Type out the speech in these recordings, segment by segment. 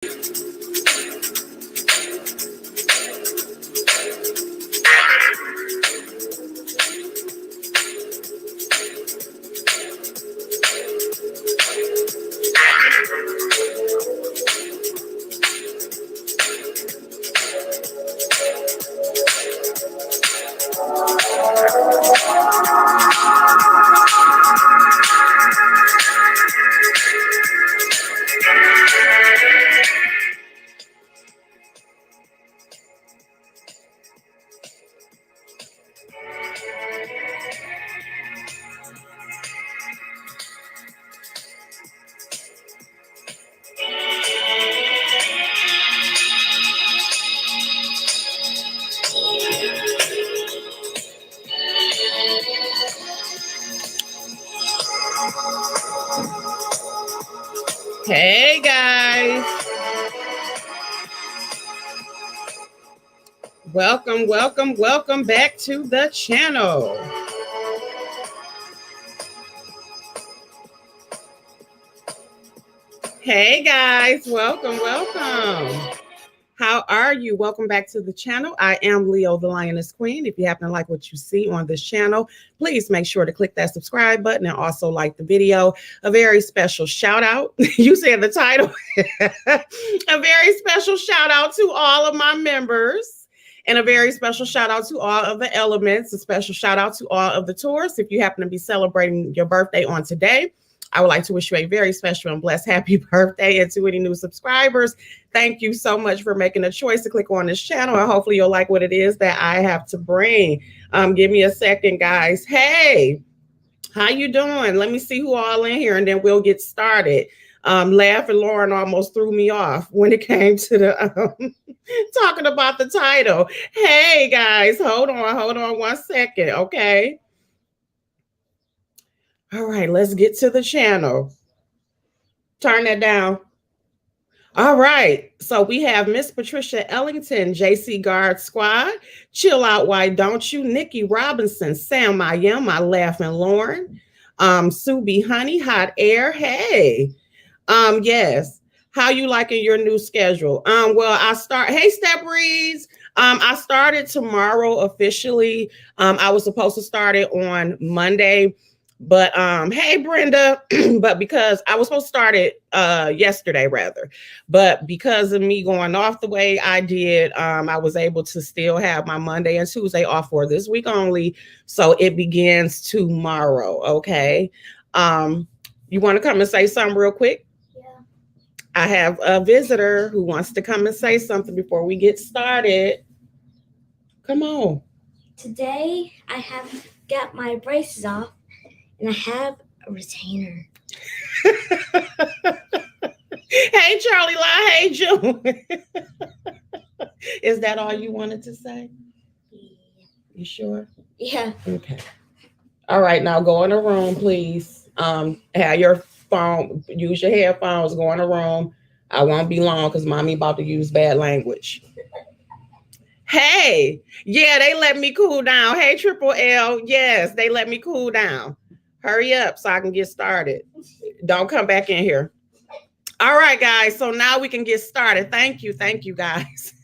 Hey guys, welcome back to the channel. Hey guys, welcome. How are you? Welcome back to the channel. I am Leo the Lioness Queen. If you happen to like what you see on this channel, please make sure to click that subscribe button and also like the video. A very special shout out. You said the title. A very special shout out to all of my members and a very special shout out to all of the elements. A special shout out to all of the tourists. If you happen to be celebrating your birthday on today, I would like to wish you a very special and blessed happy birthday. And to any new subscribers, thank you so much for making a choice to click on this channel. And hopefully you'll like what it is that I have to bring. Give me a second, guys. Hey, how you doing? Let me see who all in here and then we'll get started. Laugh and Lauren almost threw me off when it came to the talking about the title. Hey, guys, hold on 1 second, okay? All right, let's get to the channel. Turn that down. All right, so we have Miss Patricia Ellington, JC Guard Squad, Chill Out, Why Don't You, Nikki Robinson, Sam I Am, My Laughing Lauren, Sue B. Honey, Hot Air, hey. Yes, how you liking your new schedule? Hey, Step Reeds. I started tomorrow officially. I was supposed to start it on Monday. But hey Brenda, but because I was supposed to start it yesterday rather, but because of me going off the way I did, I was able to still have my Monday and Tuesday off for this week only. So it begins tomorrow. Okay. You want to come and say something real quick? Yeah. I have a visitor who wants to come and say something before we get started. Come on. Today I have got my braces off. And I have a retainer. Hey, Charlie Lie. Hey, June. Is that all you wanted to say? Yeah. You sure? Yeah. Okay. All right. Now go in the room, please. Have your phone, use your headphones, go in the room. I won't be long because mommy about to use bad language. Hey. Yeah, they let me cool down. Hey, Triple L. Yes, they let me cool down. Hurry up so I can get started. Don't come back in here. All right, guys. So now we can get started. Thank you, guys.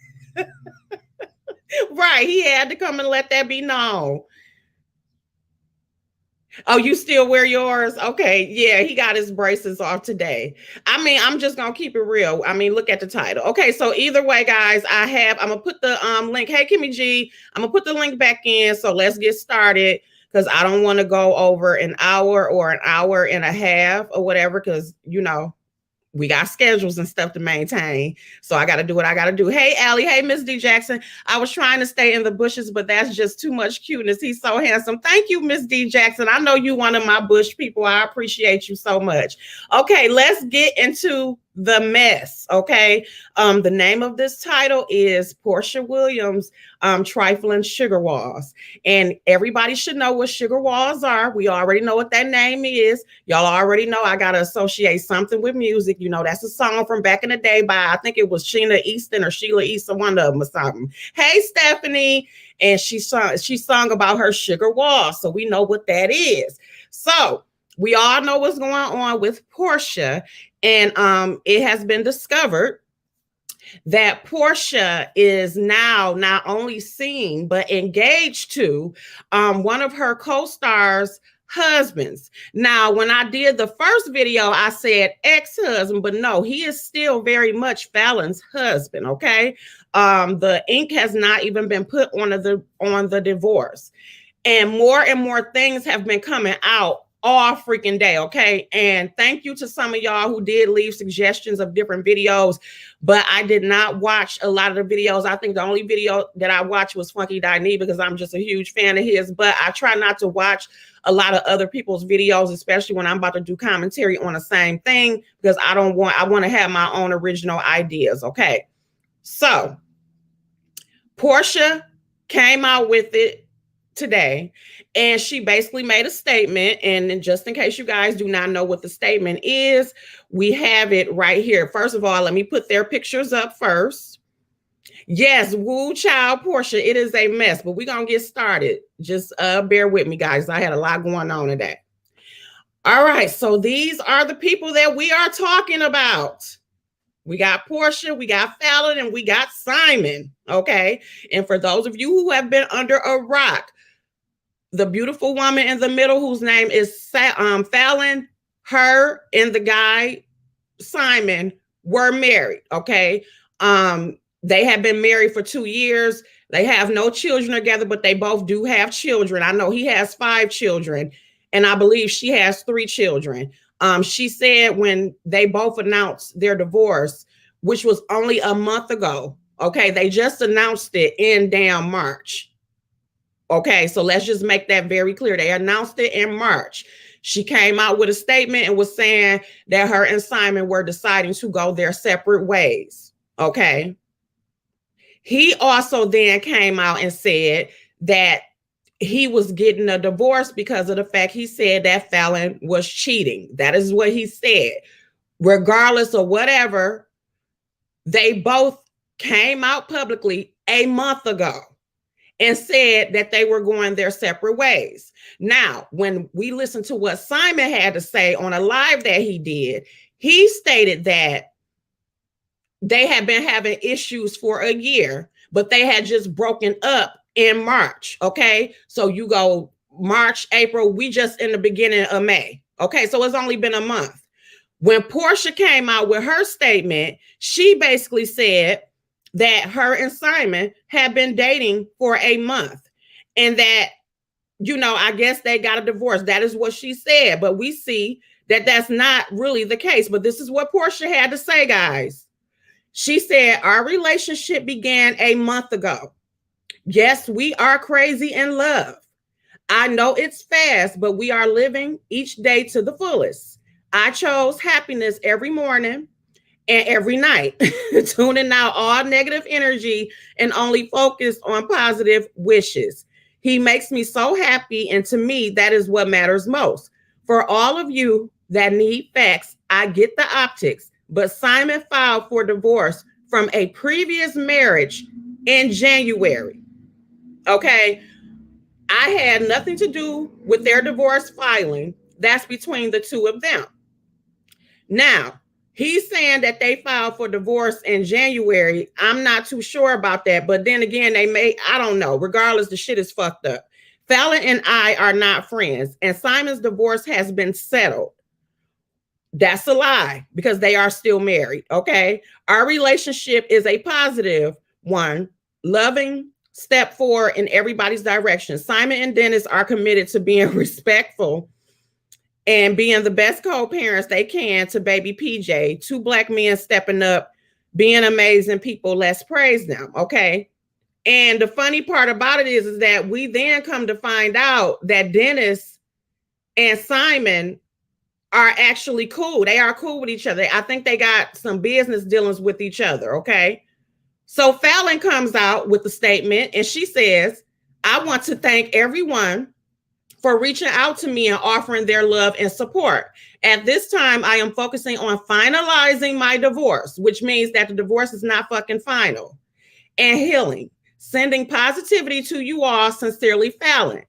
Right. He had to come and let that be known. Oh, you still wear yours? Okay. Yeah, he got his braces off today. I mean, I'm just going to keep it real. I mean, look at the title. Okay, so either way, guys, I'm going to put the link. Hey, Kimmy G, I'm going to put the link back in. So let's get started. Because I don't want to go over an hour or an hour and a half or whatever, because, you know, we got schedules and stuff to maintain. So I got to do what I got to do. Hey, Allie. Hey, Miss D. Jackson. I was trying to stay in the bushes, but that's just too much cuteness. He's so handsome. Thank you, Miss D. Jackson. I know you one of my bush people. I appreciate you so much. Okay, let's get into the mess. Okay. The name of this title is Porsha Williams, Trifling Sugar Walls. And everybody should know what sugar walls are. We already know what that name is. Y'all already know I got to associate something with music. You know, that's a song from back in the day by, I think it was Sheena Easton or Sheila Easton, one of them or something. Hey, Stephanie. And she sung about her sugar wall. So we know what that is. So we all know what's going on with Porsha. And it has been discovered that Porsha is now not only seen but engaged to one of her co-stars' husbands. Now, when I did the first video, I said ex-husband, but no, he is still very much Falyn's husband. Okay, the ink has not even been put on the divorce, and more things have been coming out all freaking day. Okay. And thank you to some of y'all who did leave suggestions of different videos, but I did not watch a lot of the videos. I think the only video that I watched was Funky Diney because I'm just a huge fan of his, but I try not to watch a lot of other people's videos, especially when I'm about to do commentary on the same thing, because I want to have my own original ideas. Okay. So Porsha came out with it today, and she basically made a statement. And just in case you guys do not know what the statement is, we have it right here. First of all, let me put their pictures up first. Yes, woo child Porsha, it is a mess, but we're gonna get started. Just bear with me, guys. I had a lot going on today. All right, so these are the people that we are talking about. We got Porsha, we got Falynn, and we got Simon. Okay, and for those of you who have been under a rock, the beautiful woman in the middle, whose name is Falynn, her and the guy Simon were married. Okay, they have been married for 2 years. They have no children together, but they both do have children. I know he has 5 children, and I believe she has 3 children. She said when they both announced their divorce, which was only a month ago. Okay, they just announced it in damn March. Okay, so let's just make that very clear. They announced it in March. She came out with a statement and was saying that her and Simon were deciding to go their separate ways. Okay. He also then came out and said that he was getting a divorce because of the fact he said that Falynn was cheating. That is what he said. Regardless of whatever, they both came out publicly a month ago and said that they were going their separate ways. Now, when we listened to what Simon had to say on a live that he did, he stated that they had been having issues for a year, but they had just broken up in March. Okay, so you go March, April, we just in the beginning of May. Okay, so it's only been a month. When Porsha came out with her statement, she basically said that her and Simon had been dating for a month and that, you know, I guess they got a divorce. That is what she said. But we see that that's not really the case. But this is what Porsha had to say, guys. She said, our relationship began a month ago. Yes, we are crazy in love. I know it's fast, but we are living each day to the fullest. I chose happiness every morning and every night, tuning out all negative energy and only focused on positive wishes. He makes me so happy, and to me, that is what matters most. For all of you that need facts, I get the optics, but Simon filed for divorce from a previous marriage in January. Okay, I had nothing to do with their divorce filing. That's between the two of them. Now, he's saying that they filed for divorce in January. I'm not too sure about that. But then again, I don't know. Regardless, the shit is fucked up. Falynn and I are not friends. And Simon's divorce has been settled. That's a lie because they are still married. Okay. Our relationship is a positive one, loving step forward in everybody's direction. Simon and Dennis are committed to being respectful and being the best co-parents they can to baby PJ. 2 Black men stepping up, being amazing people. Let's praise them. Okay. And the funny part about it is that we then come to find out that Dennis and Simon are actually cool. They are cool with each other. I think they got some business dealings with each other. Okay. So Falynn comes out with the statement and she says, I want to thank everyone for reaching out to me and offering their love and support. At this time, I am focusing on finalizing my divorce, which means that the divorce is not fucking final, and healing. Sending positivity to you all, sincerely, Falynn.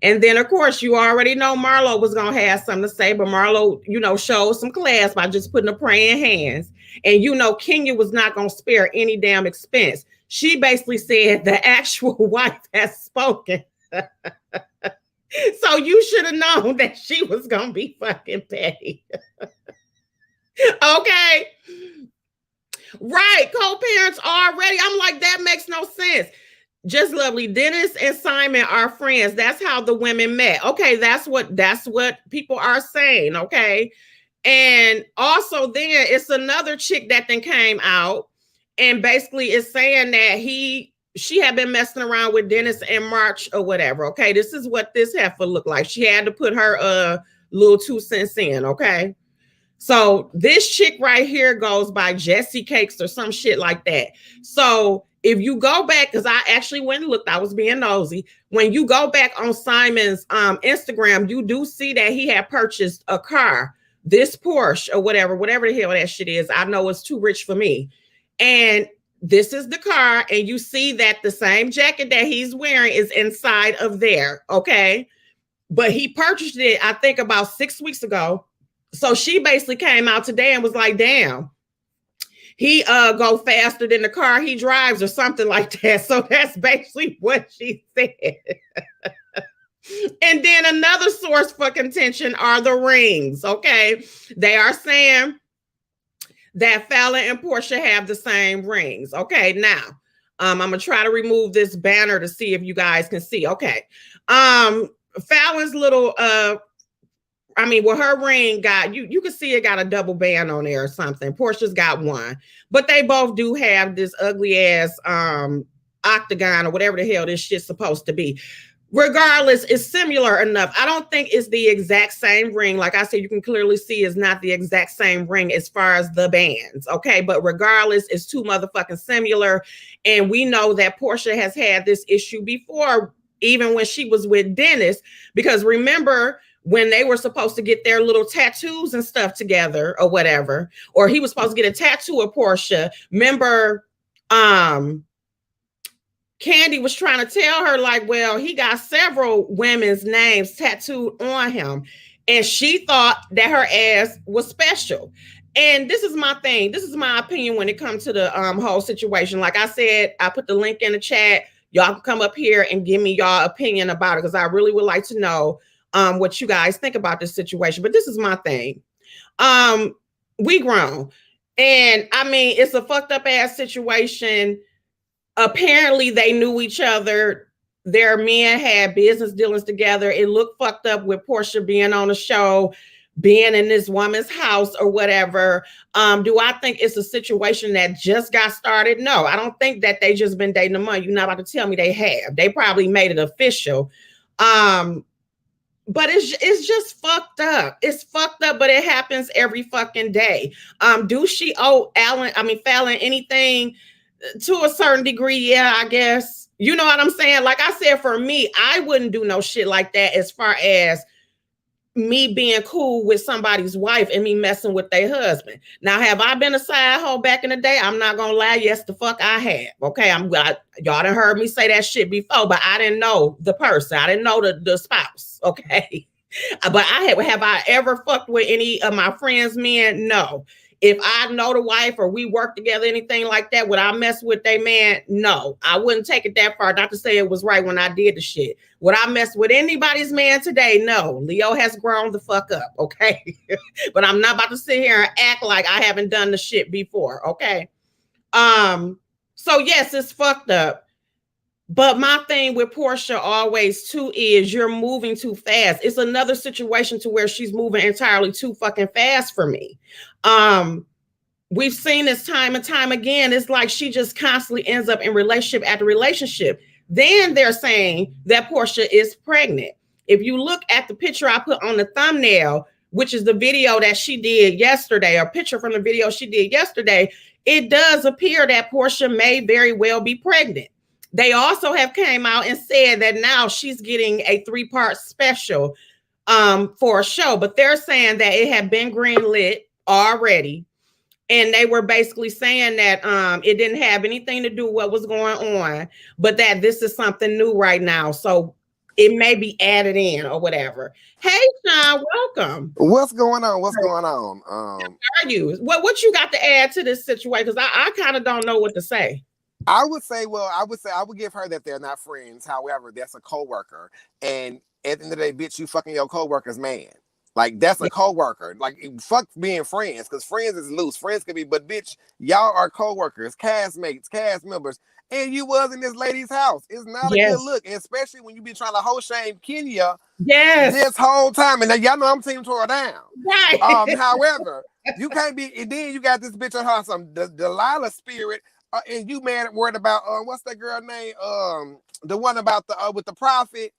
And then, of course, you already know Marlo was going to have something to say, but Marlo, you know, showed some class by just putting a praying hands. And you know, Kenya was not going to spare any damn expense. She basically said the actual wife has spoken. So you should have known that she was going to be fucking petty. Okay. Right. Co-parents already. I'm like, that makes no sense. Just lovely. Dennis and Simon are friends. That's how the women met. Okay, that's what people are saying. Okay. And also then it's another chick that then came out and basically is saying that she had been messing around with Dennis in March or whatever. Okay, this is what this heifer looked like. She had to put her little 2 cents in. Okay. So this chick right here goes by Jessie Cakes or some shit like that. So if you go back, because I actually went and looked, I was being nosy. When you go back on Simon's Instagram, you do see that he had purchased a car, this Porsche or whatever the hell that shit is. I know it's too rich for me. And this is the car. And you see that the same jacket that he's wearing is inside of there. Okay. But he purchased it, I think, about 6 weeks ago. So she basically came out today and was like, damn, he go faster than the car he drives or something like that. So that's basically what she said. And then another source for contention are the rings. Okay. They are saying that Falynn and Porsha have the same rings. Okay. Now, I'm going to try to remove this banner to see if you guys can see. Okay. Falyn's little, her ring got, you can see it got a double band on there or something. Portia's got one, but they both do have this ugly ass octagon or whatever the hell this shit's supposed to be. Regardless, it's similar enough. I don't think it's the exact same ring. Like I said, you can clearly see it's not the exact same ring as far as the bands. Okay. But regardless, it's too motherfucking similar. And we know that Porsha has had this issue before, even when she was with Dennis, because remember, when they were supposed to get their little tattoos and stuff together or whatever, or he was supposed to get a tattoo of Porsha. Remember, Candy was trying to tell her like, well, he got several women's names tattooed on him. And she thought that her ass was special. And this is my thing. This is my opinion when it comes to the whole situation. Like I said, I put the link in the chat. Y'all can come up here and give me y'all opinion about it, because I really would like to know what you guys think about this situation. But this is my thing. We grown. And I mean, it's a fucked up ass situation. Apparently they knew each other. Their men had business dealings together. It looked fucked up with Porsha being on the show, being in this woman's house or whatever. Do I think it's a situation that just got started? No, I don't think that they just been dating a month. You're not about to tell me they have. They probably made it official. But it's just fucked up. It's fucked up, but it happens every fucking day. Do she owe Falynn anything? To a certain degree, yeah, I guess. You know what I'm saying? Like I said, for me, I wouldn't do no shit like that as far as me being cool with somebody's wife and me messing with their husband. Now, have I been a side hoe back in the day? I'm not gonna lie. Yes, the fuck I have. Okay, y'all done heard me say that shit before, but I didn't know the person. I didn't know the spouse. Okay, but have I ever fucked with any of my friends' men? No. If I know the wife or we work together, anything like that, would I mess with their man? No, I wouldn't take it that far. Not to say it was right when I did the shit. Would I mess with anybody's man today? No. Leo has grown the fuck up, okay? But I'm not about to sit here and act like I haven't done the shit before, okay? So yes, it's fucked up. But my thing with Porsha always too is you're moving too fast. It's another situation to where she's moving entirely too fucking fast for me. We've seen this time and time again. It's like she just constantly ends up in relationship after relationship. Then they're saying that Porsha is pregnant. If you look at the picture I put on the thumbnail, which is the video that she did yesterday, a picture from the video she did yesterday, it does appear that Porsha may very well be pregnant. They also have came out and said that now she's getting a 3-part special for a show, but they're saying that it had been greenlit already. And they were basically saying that it didn't have anything to do with what was going on, but that this is something new right now. So it may be added in or whatever. Hey, Sean, welcome. What's going on? What's going on? How are you? What you got to add to this situation? Because I kind of don't know what to say. I would say I would give her that they're not friends. However, that's a coworker, and at the end of the day, bitch, you fucking your coworker's man. Like that's a coworker. Like fuck being friends, because friends is loose. Friends could be, but bitch, y'all are coworkers, castmates, cast members, and you was in this lady's house. It's not a good look, especially when you be trying to whole shame Kenya. This whole time, and y'all know I'm team tore down. Right. However, you can't be, and then you got this bitch on her some Delilah spirit. And you worried about what's that girl name? The one about the with the prophet.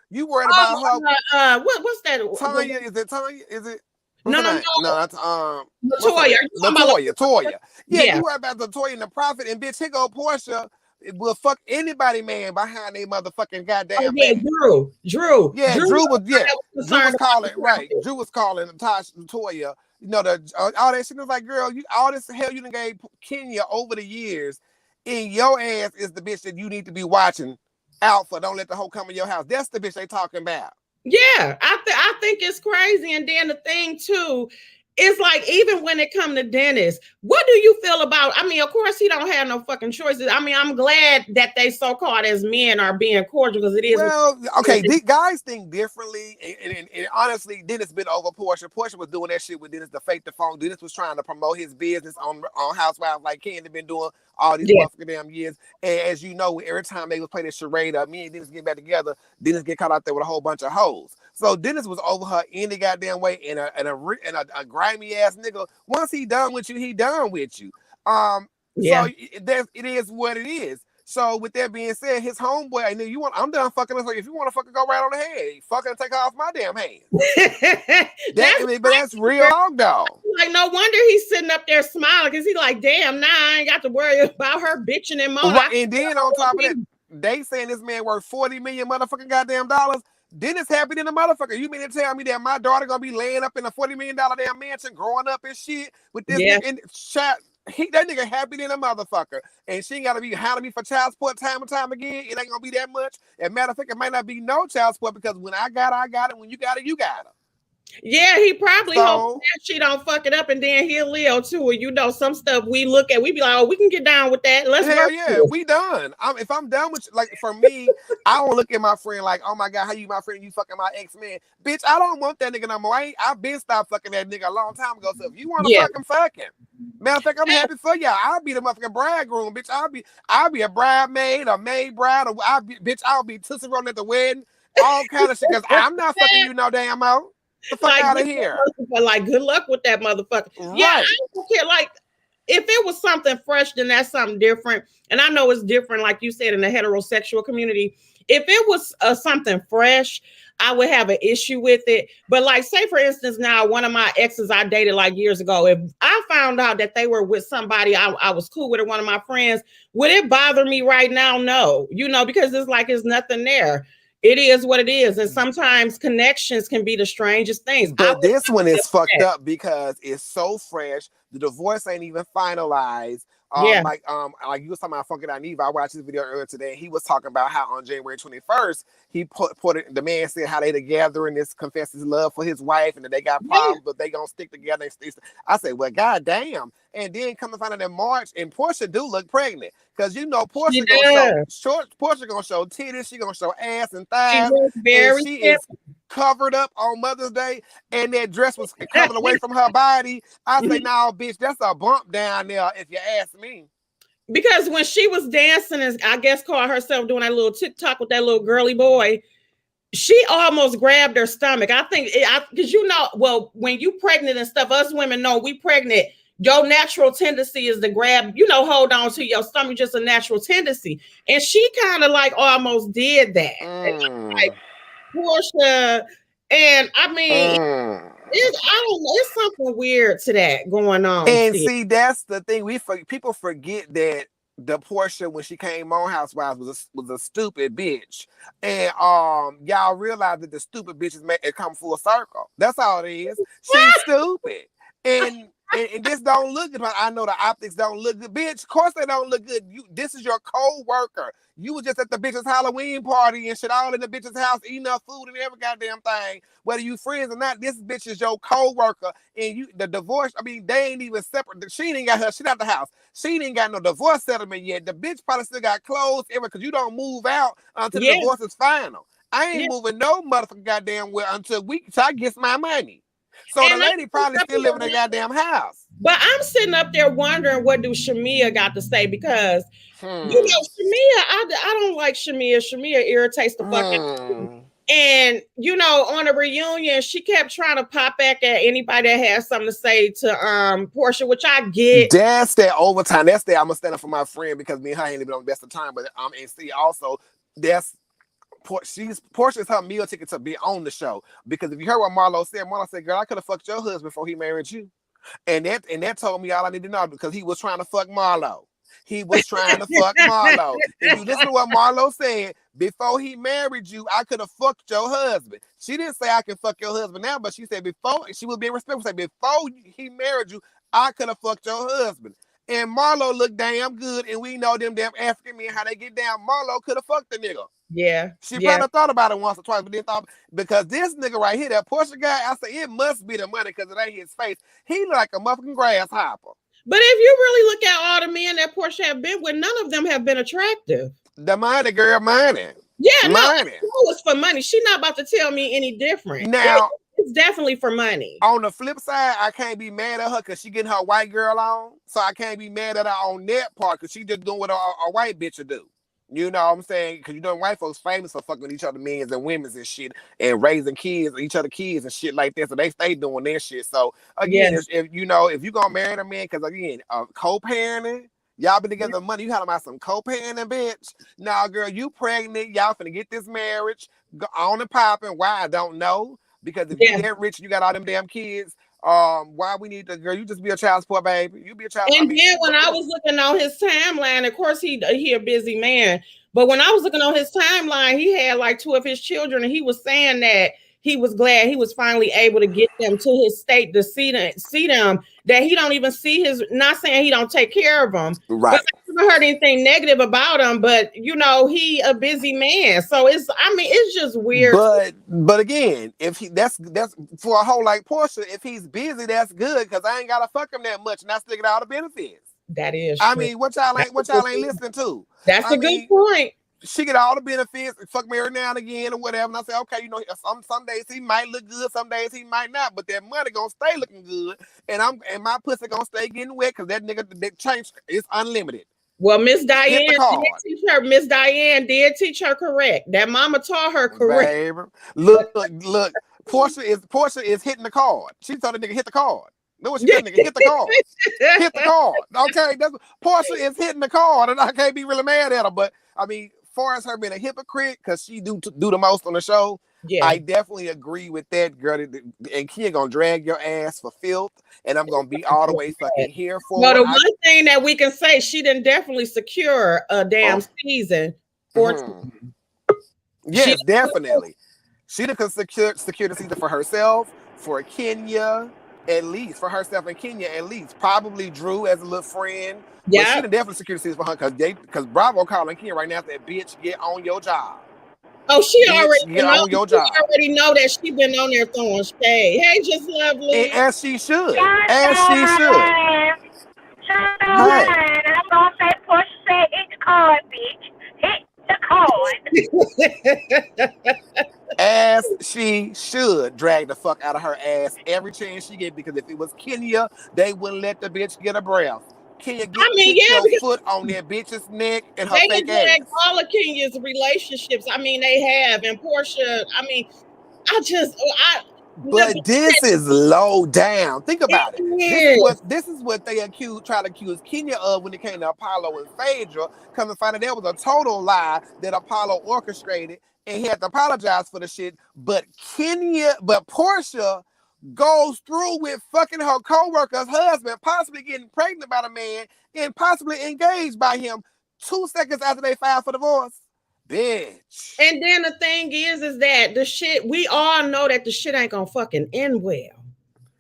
You worried about her? What's that? Tanya? Is it Tanya? Is it? No, that's Latoya. Toya. Yeah, you worried about the Toya and the prophet, and bitch, here go Porsha. It will fuck anybody, man, behind a motherfucking goddamn. Drew. Yeah, Drew was calling right. Drew was calling Toya. You know, all that shit was like, girl, all this hell you done gave Kenya over the years, and your ass is the bitch that you need to be watching out for. Don't let the hoe come in your house. That's the bitch they talking about. Yeah, I think it's crazy. And then the thing too, it's like, even when it come to Dennis, what do you feel about, I mean, of course he don't have no fucking choices. I mean, I'm glad that they so-called as men are being cordial, because it is. Well, okay, these guys think differently. And honestly, Dennis been over Porsha. Porsha was doing that shit with Dennis, the fake the phone. Dennis was trying to promote his business on Housewives like Candy been doing all these motherfucking damn years. And as you know, every time they was playing this charade, me and Dennis get back together, Dennis get caught out there with a whole bunch of hoes. So Dennis was over her any goddamn way, and a grimy ass nigga. Once he done with you, he done with you. So it is what it is. So with that being said, his homeboy, I'm done fucking this way. If you want to fucking go right on the head, fucking take off my damn hand. But that's real dog though. Like, no wonder he's sitting up there smiling, because he's like, damn, nah, I ain't got to worry about her bitching and moaning. Right, and then on top of that, they saying this man worth $40 million motherfucking goddamn dollars. Dennis happy than a motherfucker. You mean to tell me that my daughter gonna be laying up in a $40 million damn mansion, growing up and shit with this nigga and that nigga happy than a motherfucker, and she ain't gotta be hounding me for child support time and time again. It ain't gonna be that much. As a matter of fact, it might not be no child support, because when I got her, I got it. When you got it, you got her. Yeah, he probably hopes that she don't fuck it up, and then he'll Leo too. You know, some stuff we look at, we be like, oh, we can get down with that. Let's hell yeah, we done. If I'm done with, like, for me, I don't look at my friend like, oh my god, how you my friend? You fucking my ex-man, bitch. I don't want that nigga no more. I've been stopped fucking that nigga a long time ago. So if you want to fuck him. Matter of fact, I'm happy for y'all. I'll be the motherfucking bridegroom, bitch. I'll be a bridemaid, a maid bride, or I'll be Tootsie Rolling at the wedding, all kind of shit. Because I'm not fucking you no damn more. The fuck out of here. Like, good luck with that motherfucker. Right. Yeah, I don't care. Like, if it was something fresh, then that's something different. And I know it's different, like you said, in the heterosexual community. If it was something fresh, I would have an issue with it. But like, say for instance, now one of my exes I dated like years ago, if I found out that they were with somebody I was cool with, or one of my friends, would it bother me right now? No, because it's like, it's nothing there. It is what it is. And sometimes connections can be the strangest things. But this one is fucked up because it's so fresh. The divorce ain't even finalized. Like you was talking about Funky Naive. I watched this video earlier today. He was talking about how on January 21st, he put it, the man said how they together and this confessed his love for his wife, and that they got problems, but they gonna stick together. I said, well, goddamn. And then come to find out in March, and Porsha do look pregnant. Because Porsha gonna show titties, she gonna show ass and thighs. She is covered up on Mother's Day, and that dress was coming away from her body. I say, no, bitch, that's a bump down there, if you ask me. Because when she was dancing, and I guess called herself doing that little TikTok with that little girly boy, she almost grabbed her stomach. I think, because when you pregnant and stuff, us women know we pregnant. Your natural tendency is to grab, hold on to your stomach, just a natural tendency. And she kind of like almost did that. Like, Porsha, and I mean, I don't know, it's something weird to that going on. And see, that's the thing. People forget that the Porsha, when she came on Housewives, was a stupid bitch, and y'all realize that the stupid bitches make it come full circle. That's all it is. She's stupid. And this don't look good. I know the optics don't look good. Bitch, of course they don't look good. This is your co-worker. You was just at the bitch's Halloween party and shit, all in the bitch's house, eating up food and every goddamn thing. Whether you friends or not, this bitch is your co-worker. And the divorce, I mean, they ain't even separate. She ain't got her shit out the house. She ain't got no divorce settlement yet. The bitch probably still got clothes, because you don't move out until the divorce is final. I ain't moving no motherfucking goddamn well until I get my money. So the lady probably still living in a goddamn house. But I'm sitting up there wondering what do Shamia got to say, because Shamia, I don't like Shamia. Shamia irritates the fuck out of me. And on a reunion, she kept trying to pop back at anybody that has something to say to Porsha, which I get. That's that overtime. That's that I'm gonna stand up for my friend, because me and her ain't even on the best of time. But and see also that's Porsha is her meal ticket to be on the show, because if you heard what Marlo said, girl, I could have fucked your husband before he married you. And that told me all I need to know, because he was trying to fuck Marlo. He was trying to fuck Marlo. If you listen to what Marlo said, before he married you, I could have fucked your husband. She didn't say I can fuck your husband now, but she said before, she was being respectful, say before he married you, I could have fucked your husband. And Marlo looked damn good, and we know them damn African men, how they get down. Marlo could have fucked the nigga. Yeah. She probably thought about it once or twice, but then thought, because this nigga right here, that Porsha guy, I say it must be the money, because it ain't his face. He look like a motherfucking grasshopper. But if you really look at all the men that Porsha have been with, none of them have been attractive. The money, girl, money. Yeah, money. No, it's for money. She's not about to tell me any different. Now, it's definitely for money. On the flip side, I can't be mad at her because she getting her white girl on. So I can't be mad at her on that part, because she just doing what a white bitch would do. You know what I'm saying? Because white folks famous for fucking with each other, men's and women's and shit, and raising each other kids and shit like that. So they stay doing their shit. So again, if you gonna marry a man, because again, co-parenting, y'all been together money, you had about some co-parenting, bitch. Nah, girl, you pregnant, y'all finna get this marriage on and popping. Why? I don't know. Because if you're that rich and you got all them damn kids, why we need to, girl, you just be a child support baby. You be a child. And then when I was looking on his timeline, of course he a busy man, but when I was looking on his timeline, he had like 2 of his children, and he was saying that he was glad he was finally able to get them to his state to see them, that he don't even see not saying he don't take care of them. Right. But I haven't heard anything negative about him, but he a busy man. So it's just weird. But again, if that's for a whole like Porsha, if he's busy, that's good, because I ain't gotta fuck him that much and I still get all the benefits. That is true. I mean, what y'all ain't listening to. That's a good point. She get all the benefits, fuck me every now and again or whatever. And I say, okay, some days he might look good, some days he might not, but that money gonna stay looking good, and my pussy gonna stay getting wet, because that nigga, that change is unlimited. Well, Miss Diane did teach her correct. That mama taught her correct. Baby. Look. Porsha is hitting the card. She told the nigga hit the card. Know what she told the nigga? Hit the card. Hit the card. Okay, Porsha is hitting the card, and I can't be really mad at her. But I mean, far as her being a hypocrite, because she do the most on the show, I definitely agree with that, girl. And Kia gonna drag your ass for filth, and I'm gonna be all the way fucking here for. Well, the one thing that we can say, she didn't definitely secure a damn season for. Yes, definitely. She done secure the season for herself, for Kenya, at least for herself and Kenya, at least. Probably Drew as a little friend. Yeah, she done definitely secured the season for her, because Bravo calling Kenya right now said, "Bitch, get on your job." Oh, she already on your job. She already know that she been on there throwing shade. Hey, just lovely. And as she should. As she should. I'm gonna say Porsha said hit the card, bitch. Hit the card. As she should drag the fuck out of her ass every chance she get, because if it was Kenya, they wouldn't let the bitch get a breath. Kenya get your foot on that bitch's neck and her fake ass. They all of Kenya's relationships. They have. And Porsha, But this is low down. Think about it. This is what they try to accuse Kenya of when it came to Apollo and Phaedra. Come to find out that was a total lie that Apollo orchestrated, and he had to apologize for the shit. But Porsha goes through with fucking her co-worker's husband, possibly getting pregnant by the man, and possibly engaged by him 2 seconds after they filed for divorce. Bitch. And then the thing is that the shit, we all know that the shit ain't gonna fucking end well.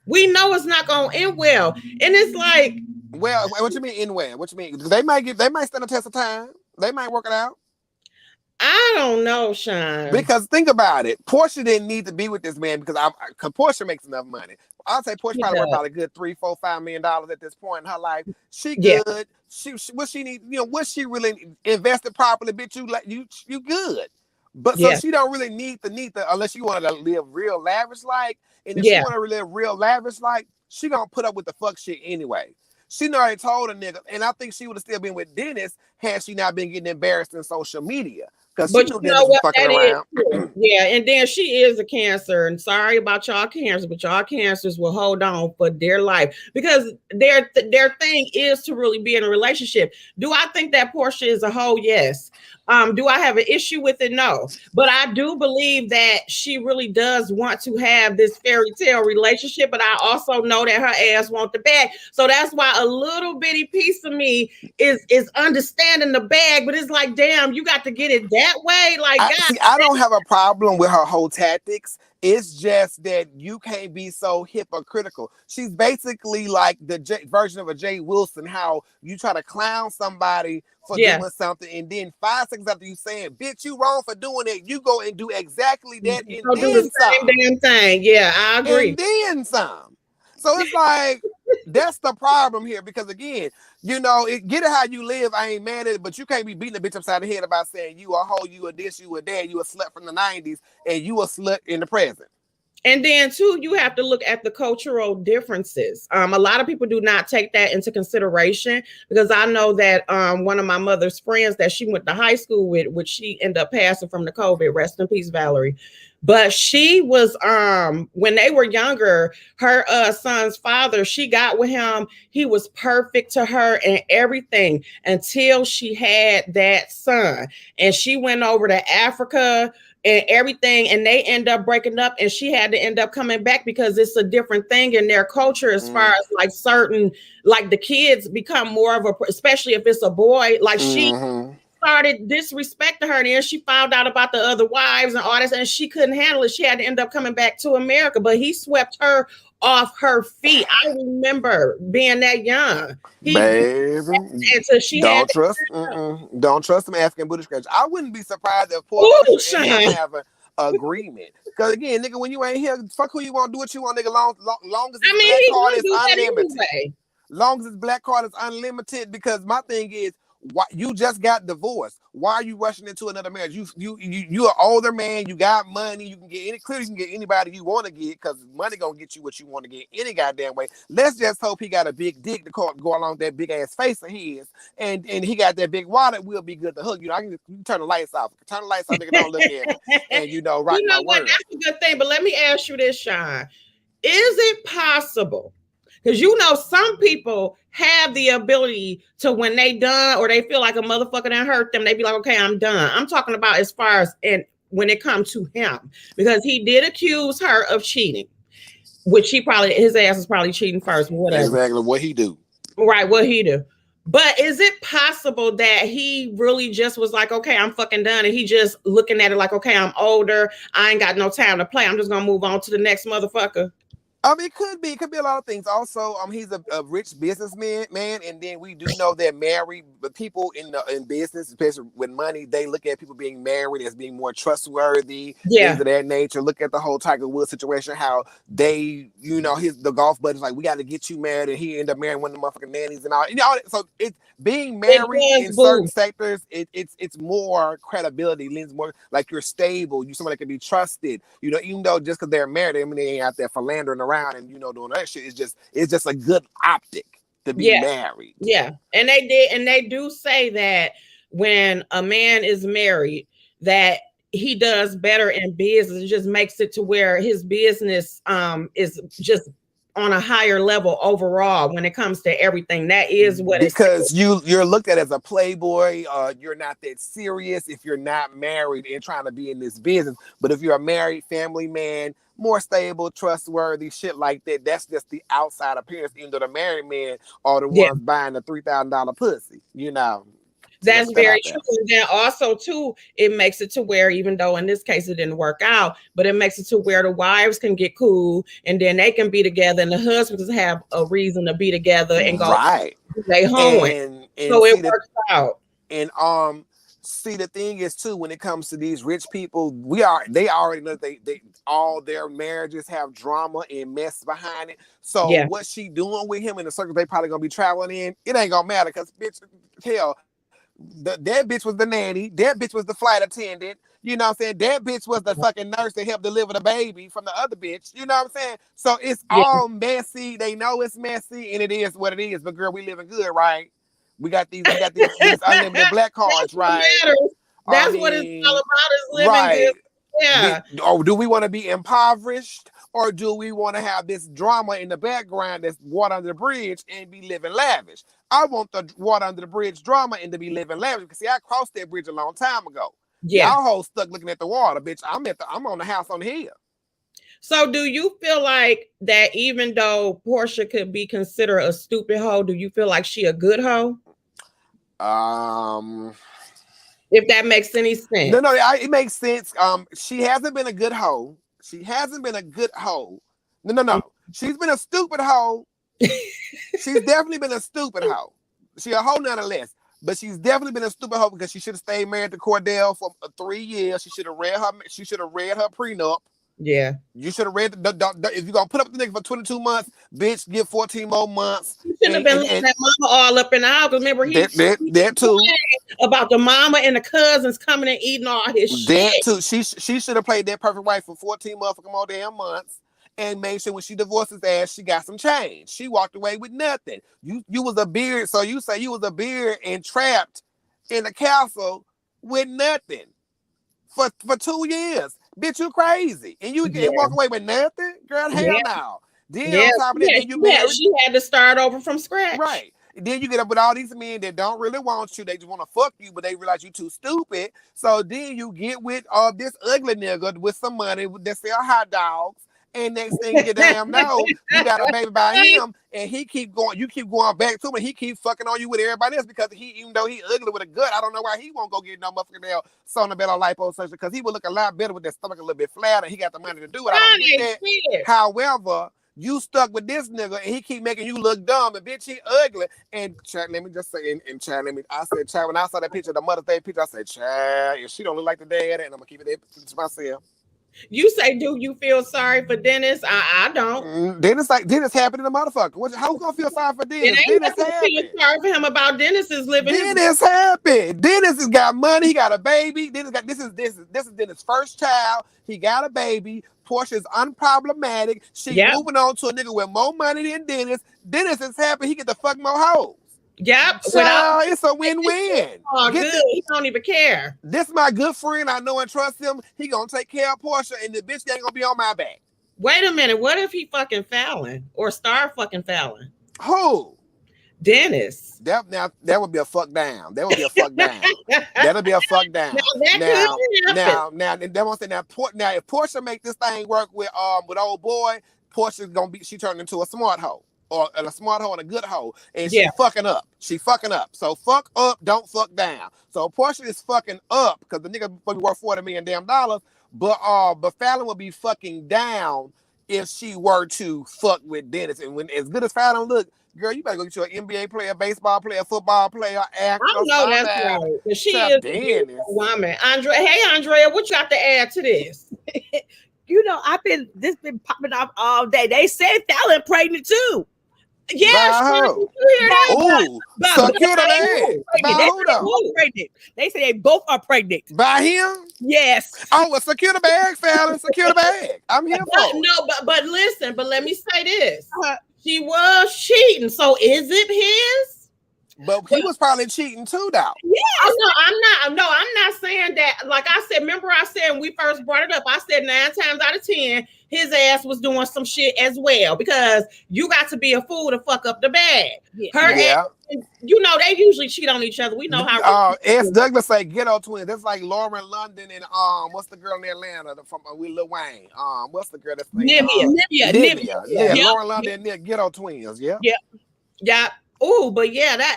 We know it's not gonna end well. And it's like, well, what you mean in where? What you mean? They might stand a test of time. They might work it out. I don't know, Sean. Because think about it, Porsha didn't need to be with this man because Porsha makes enough money. I'll say Porsha probably worth about a good $3, $4, $5 million at this point in her life. She good. Yeah. She what she need, what she really invested properly, bitch. You good. But so she don't really need the unless you want to live real lavish like. And if she want to live real lavish like, she gonna put up with the fuck shit anyway. She already told a nigga, and I think she would have still been with Dennis had she not been getting embarrassed in social media. But you know what that is. Yeah, and then she is a Cancer, and sorry about y'all Cancers, but y'all Cancers will hold on for dear life because their thing is to really be in a relationship. Do I think that Porsha is a hoe? Yes. Do I have an issue with it? No. But I do believe that she really does want to have this fairy tale relationship, but I also know that her ass want the bag. So that's why a little bitty piece of me is understanding the bag, but it's like, damn, you got to get it that way. Like, I don't have a problem with her whole tactics. It's just that you can't be so hypocritical. She's basically like the version of a Jay Wilson, how you try to clown somebody for doing something, and then 5 seconds after you saying, bitch, you wrong for doing it, you go and do exactly that and then do the same damn thing. Yeah, I agree. And then some. So it's like, that's the problem here, because again, get it how you live. I ain't mad at it, but you can't be beating a bitch upside the head about saying you a hoe, you a this, you a that, you a slut from the 90s, and you a slut in the present. And then too, you have to look at the cultural differences. A lot of people do not take that into consideration, because I know that one of my mother's friends that she went to high school with, which she ended up passing from the COVID, rest in peace, Valerie. But she was, when they were younger, her son's father, she got with him. He was perfect to her and everything until she had that son. And she went over to Africa and everything, and they end up breaking up, and she had to end up coming back because it's a different thing in their culture as far as like certain, like the kids become more of a, especially if it's a boy, like she started disrespecting her, and then she found out about the other wives and all this, and she couldn't handle it. She had to end up coming back to America, but he swept her off her feet. I remember being that young. Don't trust them African booty scratch. I wouldn't be surprised if Porsha and him have an agreement. Because again, nigga, when you ain't here, fuck who you want, do what you want, nigga. Long as this black card is unlimited. Long as this black card is unlimited, because my thing is, why you just got divorced? Why are you rushing into another marriage? You an older man, you got money, you can get anybody you want to get, because money gonna get you what you want to get any goddamn way. Let's just hope he got a big dick to go along with that big ass face of his, and he got that big wallet. We'll be good to hook. I can turn the lights off. Turn the lights off, nigga. Don't look at me. And rock my word. That's a good thing. But let me ask you this, Sean: is it possible? Because some people have the ability to, when they done or they feel like a motherfucker done hurt them, they be like, okay, I'm done. I'm talking about as far as when it comes to him, because he did accuse her of cheating, which his ass is probably cheating first. Whatever. Exactly what he do. Right, what he do. But is it possible that he really just was like, okay, I'm fucking done, and he just looking at it like, okay, I'm older, I ain't got no time to play, I'm just gonna move on to the next motherfucker? It could be a lot of things. Also, he's a rich businessman, and then we do know that married people in business, especially with money, they look at people being married as being more trustworthy, things of that nature. Look at the whole Tiger Woods situation, how they, the golf buddies like, we got to get you married, and he ended up marrying one of the motherfucking nannies and all. So it's being married in certain sectors. It's more credibility, lends more like you're stable. You somebody that can be trusted. Even though just because they're married, I mean, they ain't out there philandering around and doing that shit. It's just a good optic to be married. Yeah, and they do say that when a man is married, that he does better in business. It just makes it to where his business is just on a higher level overall when it comes to everything. That is what because you're looked at as a playboy. You're not that serious if you're not married and trying to be in this business. But if you're a married family man, more stable, trustworthy, shit like that, that's just the outside appearance. Even though the married men are the ones buying the $3,000 pussy, That's very true. And then also too, it makes it to where, even though in this case it didn't work out, but it makes it to where the wives can get cool and then they can be together and the husbands have a reason to be together and go stay home. And so it works out. And see, the thing is too, when it comes to these rich people, they already know they all their marriages have drama and mess behind it. So what she doing with him in the circle they probably gonna be traveling in, it ain't gonna matter because bitch, hell, that bitch was the nanny, that bitch was the flight attendant, you know what I'm saying? That bitch was the fucking nurse that helped deliver the baby from the other bitch, you know what I'm saying? So it's all messy. They know it's messy, and it is what it is. But girl, we living good, right? We got these unlimited black cards, right? That's what it's all about, is living good. Yeah. Or do we want to be impoverished, or do we want to have this drama in the background that's water under the bridge and be living lavish? I want the water under the bridge drama and to be living lavish. Because see, I crossed that bridge a long time ago. Yeah, y'all hoes stuck looking at the water, bitch. I'm on the house on the hill. So do you feel like that even though Porsha could be considered a stupid hoe, do you feel like she a good hoe? If that makes any sense. No, it makes sense. She hasn't been a good hoe. She hasn't been a good hoe. No. She's been a stupid hoe. She's definitely been a stupid hoe. She a hoe nonetheless. But she's definitely been a stupid hoe because she should have stayed married to Cordell for 3 years. She should have read her prenup. Yeah. You should have read if you're gonna put up with the nigga for 22 months, bitch, give 14 more months. You should have been letting that mama all up in the house. Remember that too. About the mama and the cousins coming and eating all his shit. That too. She should have played that perfect wife for 14 motherfucking more damn months. And made sure when she divorced his ass, she got some change. She walked away with nothing. You was a beard, so you say you was a beard and trapped in the castle with nothing for 2 years. Bitch, you crazy. And you can walk away with nothing? Girl, hell no. Then on top of that, then you married. She had to start over from scratch. Right. Then you get up with all these men that don't really want you. They just want to fuck you, but they realize you too stupid. So then you get with this ugly nigga with some money that sell hot dogs. And next thing you damn know, you got a baby by him, and you keep going back to him, and he keep fucking on you with everybody else because even though he ugly with a gut, I don't know why he won't go get no motherfucking Sonobel liposuction because he would look a lot better with that stomach a little bit flatter. He got the money to do it. I don't get that. However, you stuck with this nigga, and he keep making you look dumb, and bitch, he ugly. And Chad, let me just say, I said, Chad, when I saw that picture, the Mother's Day picture, I said, Chad, if she don't look like the dad, and I'm gonna keep it to myself. You say, do you feel sorry for Dennis? I don't. Dennis happened to the motherfucker. How gonna feel sorry for Dennis? Dennis happened. Feel sorry for him about Dennis's living. Dennis happened. Dennis has got money. He got a baby. This is Dennis' first child. He got a baby. Porsha's unproblematic. She moving on to a nigga with more money than Dennis. Dennis is happy. He get the fuck more hoes. Yep. So it's a win-win. Oh, good. He don't even care. This my good friend. I know and trust him. He gonna take care of Porsha, and the bitch ain't gonna be on my back. Wait a minute. What if he fucking Falynn or star fucking Falynn? Who? Dennis. That would be a fuck down. That would be a fuck down. That'll be a fuck down. Now, if Porsha make this thing work with old boy, Porsha's gonna be. She turned into a smart hoe. Or a smart hoe and a good hoe, and she fucking up. She fucking up. So fuck up, don't fuck down. So Porsha is fucking up because the nigga worth $40 million damn dollars. But Falynn would be fucking down if she were to fuck with Dennis. And when as good as Falynn look, girl, you better go get you an NBA player, baseball player, football player, actor. I know that's right. But she is a woman. Andrea, what you got to add to this? You know, this been popping off all day. They said Falynn pregnant too. Yeah, they say they both are pregnant. By him? Yes. Oh, well, secure the bag, Falynn. Secure the bag. I'm here for it. No, but listen, but let me say this. She was cheating, so is it his? But he was probably cheating too, though. Yeah, I'm not saying that. Like I said, remember I said when we first brought it up, I said 9 times out of 10, his ass was doing some shit as well because you got to be a fool to fuck up the bag. Ass, you know, they usually cheat on each other. We know how. S. Douglas say ghetto twins. That's like Lauren London and what's the girl in Atlanta from with Lil Wayne? What's the girl that's Nivea. Yeah, Lauren London and ghetto twins. Yeah. Oh, but yeah,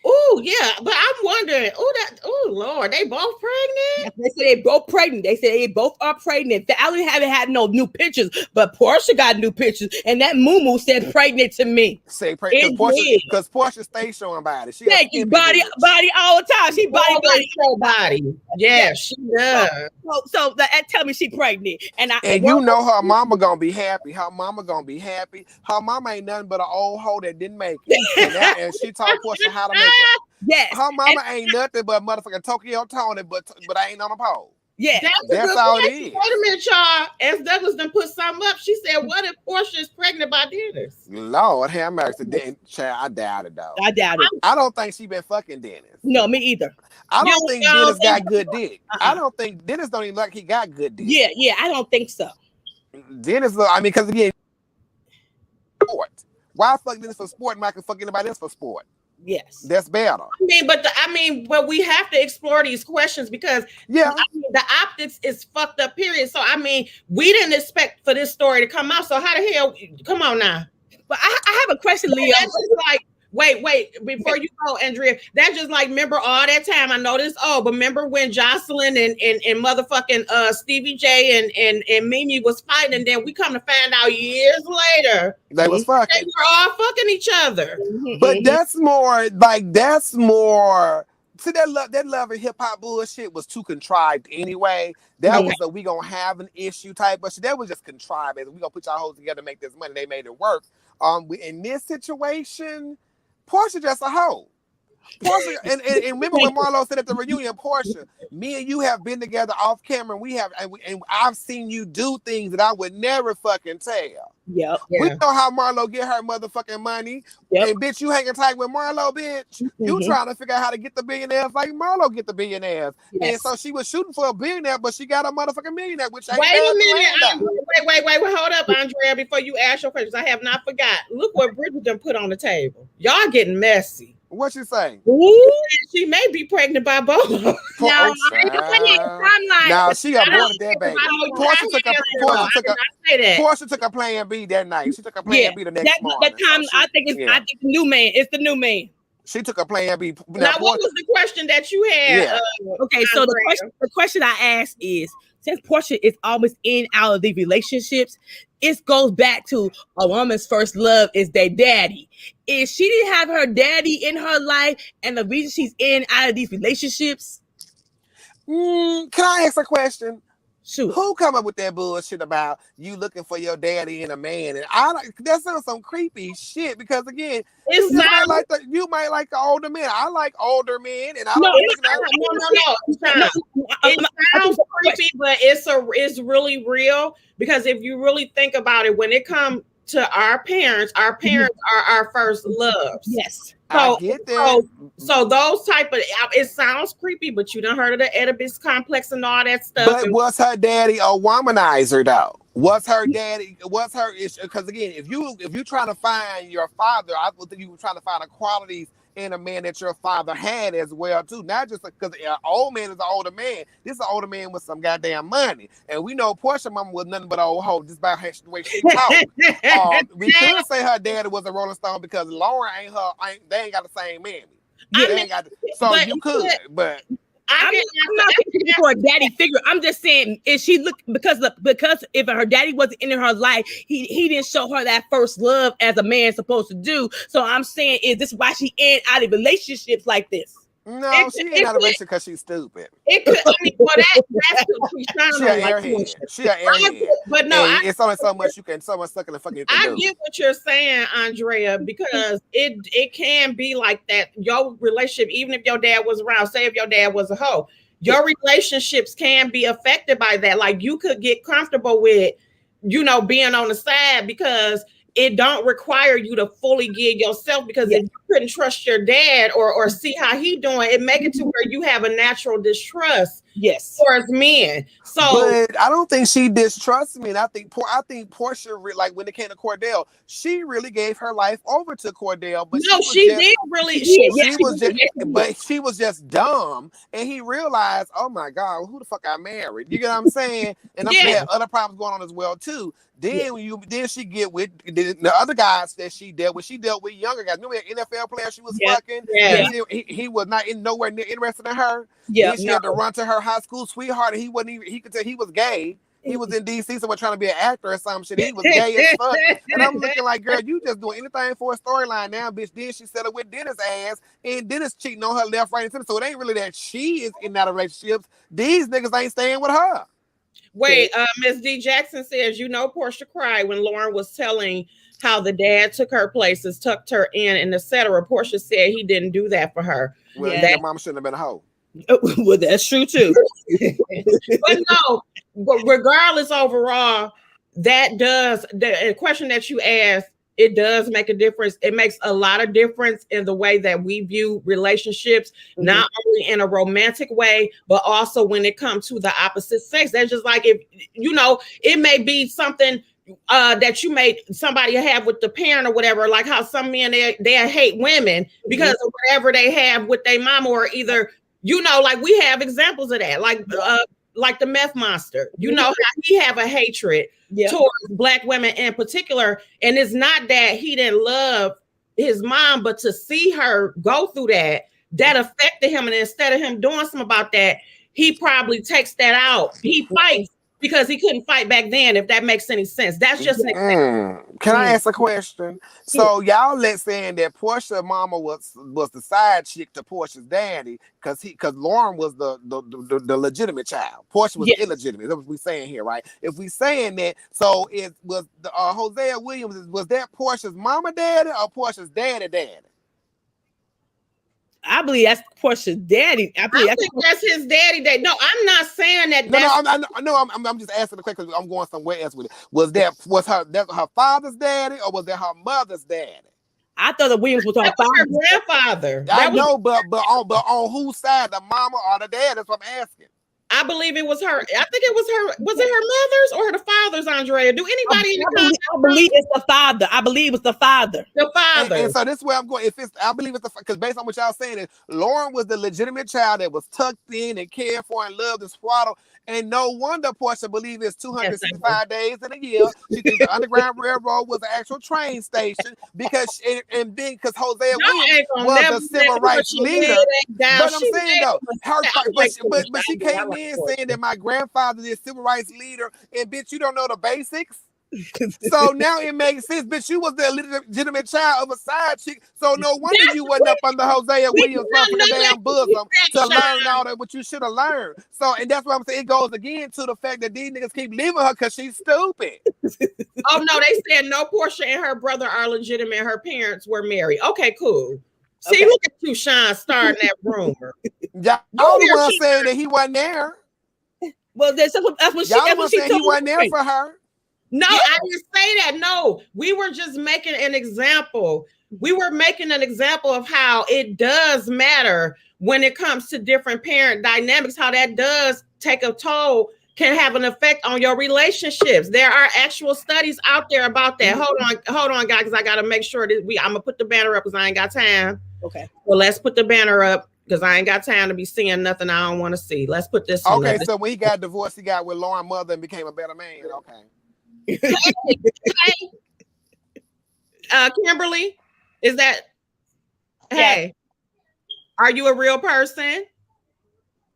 Oh yeah, but I'm wondering. Oh Lord, they both pregnant. They say they both pregnant. They say they both are pregnant. Falynn haven't had no new pictures, but Porsha got new pictures, and that Moo said pregnant to me. Say because Porsha stays showing body. She Thank you, body all the time. She body. Yeah, she does. So that tell me she pregnant, and you know her mama gonna be happy. Her mama gonna be happy. Her mama ain't nothing but an old hoe that didn't make it, and she taught Porsha how to make it. Yes, her mama ain't nothing but motherfucking Tokyo Tony, but I ain't on a pole. Yeah, that's all it is. Wait a minute, y'all. As Douglas done put something up, she said, "What if Porsha is pregnant by Dennis?" Lord have mercy, child. I doubt it though. I doubt it. I don't think she been fucking Dennis. No, me either. I don't think Dennis got good dick. I don't think Dennis don't even like he got good dick. Yeah, I don't think so. Dennis, I mean, because again, sport. Why fuck Dennis for sport and I can fuck anybody else for sport? Yes, that's better. But we have to explore these questions because the optics is fucked up. Period. So we didn't expect for this story to come out. So how the hell? Come on now. But I have a question, Leo. That's just like wait before you go, Andrea. That's just like remember all that time. I know this. But remember when Jocelyn and motherfucking Stevie J and Mimi was fighting, and then we come to find out years later they was fucking. They were all fucking each other. But that's more. See, that love and hip hop bullshit was too contrived anyway. That was a we gonna have an issue type, but that was just contrived. We gonna put y'all hoes together to make this money. They made it work. In this situation, Porsha just a hoe. Porsha, and remember when Marlo said at the reunion, Porsha, me and you have been together off camera. And I've seen you do things that I would never fucking tell. Yep. We know how Marlo get her motherfucking money. Yep. And bitch, you hanging tight with Marlo, bitch. You trying to figure out how to get the billionaires like Marlo get the billionaires. Yes. And so she was shooting for a billionaire, but she got a motherfucking millionaire, which ain't wait a minute. Wait, hold up, Andrea, before you ask your questions. I have not forgot. Look what Bridget done put on the table. Y'all getting messy. What you saying? Ooh, she may be pregnant by both. Now she aborted that baby. Porsha took a plan B that night. She took a plan B the next morning. I think the new man. It's the new man. She took a plan B. Now what was the question that you had? Okay, so the question I asked is, since Porsha is always in out of the relationships, it goes back to a woman's first love is their daddy. If she didn't have her daddy in her life and the reason she's in out of these relationships. Can I ask a question? Shoot. Who come up with that bullshit about you looking for your daddy in a man? And that sounds some creepy shit because again, you might like the older men. I like older men, and I don't no. It sounds creepy, but it's really real because if you really think about it, when it comes to our parents are our first loves. Yes. So, I get that. So those type of it sounds creepy, but you done heard of the Oedipus complex and all that stuff. But was her daddy a womanizer though? Was her daddy? Was her issue? Because again, if you trying to find your father, I would think you were trying to find the qualities in a man that your father had as well too. Not just because an old man is an older man. This is an older man with some goddamn money, and we know Porsha mama was nothing but an old hoe just by the way she talked. We could say her daddy was a Rolling Stone because Lauren they ain't got the same mammy. You could, but. I'm not looking for a daddy figure. I'm just saying, is she look because if her daddy wasn't in her life, he didn't show her that first love as a man supposed to do. So I'm saying, is this why she ain't out of relationships like this? No, she ain't out of relationship because she's stupid. It could. I mean, well, that's what she's trying to like. She an airhead. But no, it's only so much you can. So much stuck in the fucking. I get what you're saying, Andrea, because it can be like that. Your relationship, even if your dad was around, say if your dad was a hoe, your relationships can be affected by that. Like you could get comfortable with, being on the side because it don't require you to fully give yourself because if you couldn't trust your dad or see how he doing, it make it to where you have a natural distrust towards men. So but I don't think she distrusts me. And I think Porsha, like when it came to Cordell, she really gave her life over to Cordell. But she was just dumb. And he realized, oh my God, who the fuck I married? You get what I'm saying? And I'm had other problems going on as well too. Then she get with the other guys that she dealt with. She dealt with younger guys. Remember NFL football player she was Yeah. fucking. Yeah. He was not nowhere near interested in her. Yeah, Then she had to run to her high school sweetheart, and he wasn't even. He could tell he was gay. He was in DC, someone trying to be an actor or some shit. He was gay as fuck. And I'm looking like, girl, you just doing anything for a storyline now, bitch. Then she settled with Dennis' ass, and Dennis cheating on her left, right, and center. So it ain't really that she is in that relationship. These niggas ain't staying with her. Wait, Miss D Jackson says, you know, Porsha cried when Lauren was telling how the dad took her places, tucked her in, and etc. Porsha said he didn't do that for her. Well, Yeah. your mama shouldn't have been a hoe. Well, that's true too. But no, but regardless, overall, that does the question that you asked, it does make a difference. It makes a lot of difference in the way that we view relationships, not only in a romantic way, but also when it comes to the opposite sex. That's just like, if you know, it may be something that you may somebody have with the parent or whatever, like how some men they hate women because of whatever they have with their mama, or either, you know, like we have examples of that, like the meth monster, you know, how he have a hatred towards Black women in particular. And it's not that he didn't love his mom, but to see her go through that affected him. And instead of him doing something about that, he probably takes that out. He fights because he couldn't fight back then, if that makes any sense. That's just an example. Can I ask a question? So y'all let's saying that Porsha's mama was the side chick to Porsha's daddy, because Lauren was the legitimate child. Porsha was illegitimate. That's what we saying here, right? If we saying that, so it was the Hosea Williams, was that Porsha's mama daddy or Porsha's daddy? I believe that's Porsha's daddy. I think that's his daddy. No, I'm not saying that. I'm just asking the question because I'm going somewhere else with it. Was her father's daddy or was that her mother's daddy? I thought the Williams was her father. Grandfather. I know, but on whose side, the mama or the dad? That's what I'm asking. I believe it was her. I think it was her. Was it her mother's or the father's, Andrea? Do anybody? I believe it's the father. I believe it's the father. The father. And so this is where I'm going. I believe it's because based on what y'all saying is Lauren was the legitimate child that was tucked in and cared for and loved and swaddled. And no wonder Porsha believes it's 265 days in a year. She thinks the Underground Railroad was an actual train station because Hosea Williams was a civil rights leader. But I'm saying though, but she came in saying that my grandfather is a civil rights leader, and bitch, you don't know the basics. So now it makes sense, bitch. You was the legitimate child of a side chick, so no wonder you wasn't up under Hosea Williams' damn bosom to learn all that what you should have learned. So, and that's what I'm saying. It goes again to the fact that these niggas keep leaving her because she's stupid. Oh no, they said no. Porsha and her brother are legitimate. Her parents were married. Okay, cool. See, look at you, Sean, starting that rumor. Y'all the one saying that he wasn't there. Well, that's what she said. He wasn't there for her. No, I didn't say that. No, we were just making an example. We were making an example of how it does matter when it comes to different parent dynamics, how that does take a toll, can have an effect on your relationships. There are actual studies out there about that. Hold on, guys, because I got to make sure that I'm going to put the banner up because I ain't got time. Okay. Well, let's put the banner up because I ain't got time to be seeing nothing I don't want to see. Let's put this one up. Okay, so when he got divorced, he got with Lauren's mother and became a better man. Okay. Kimberly, is that hey, are you a real person?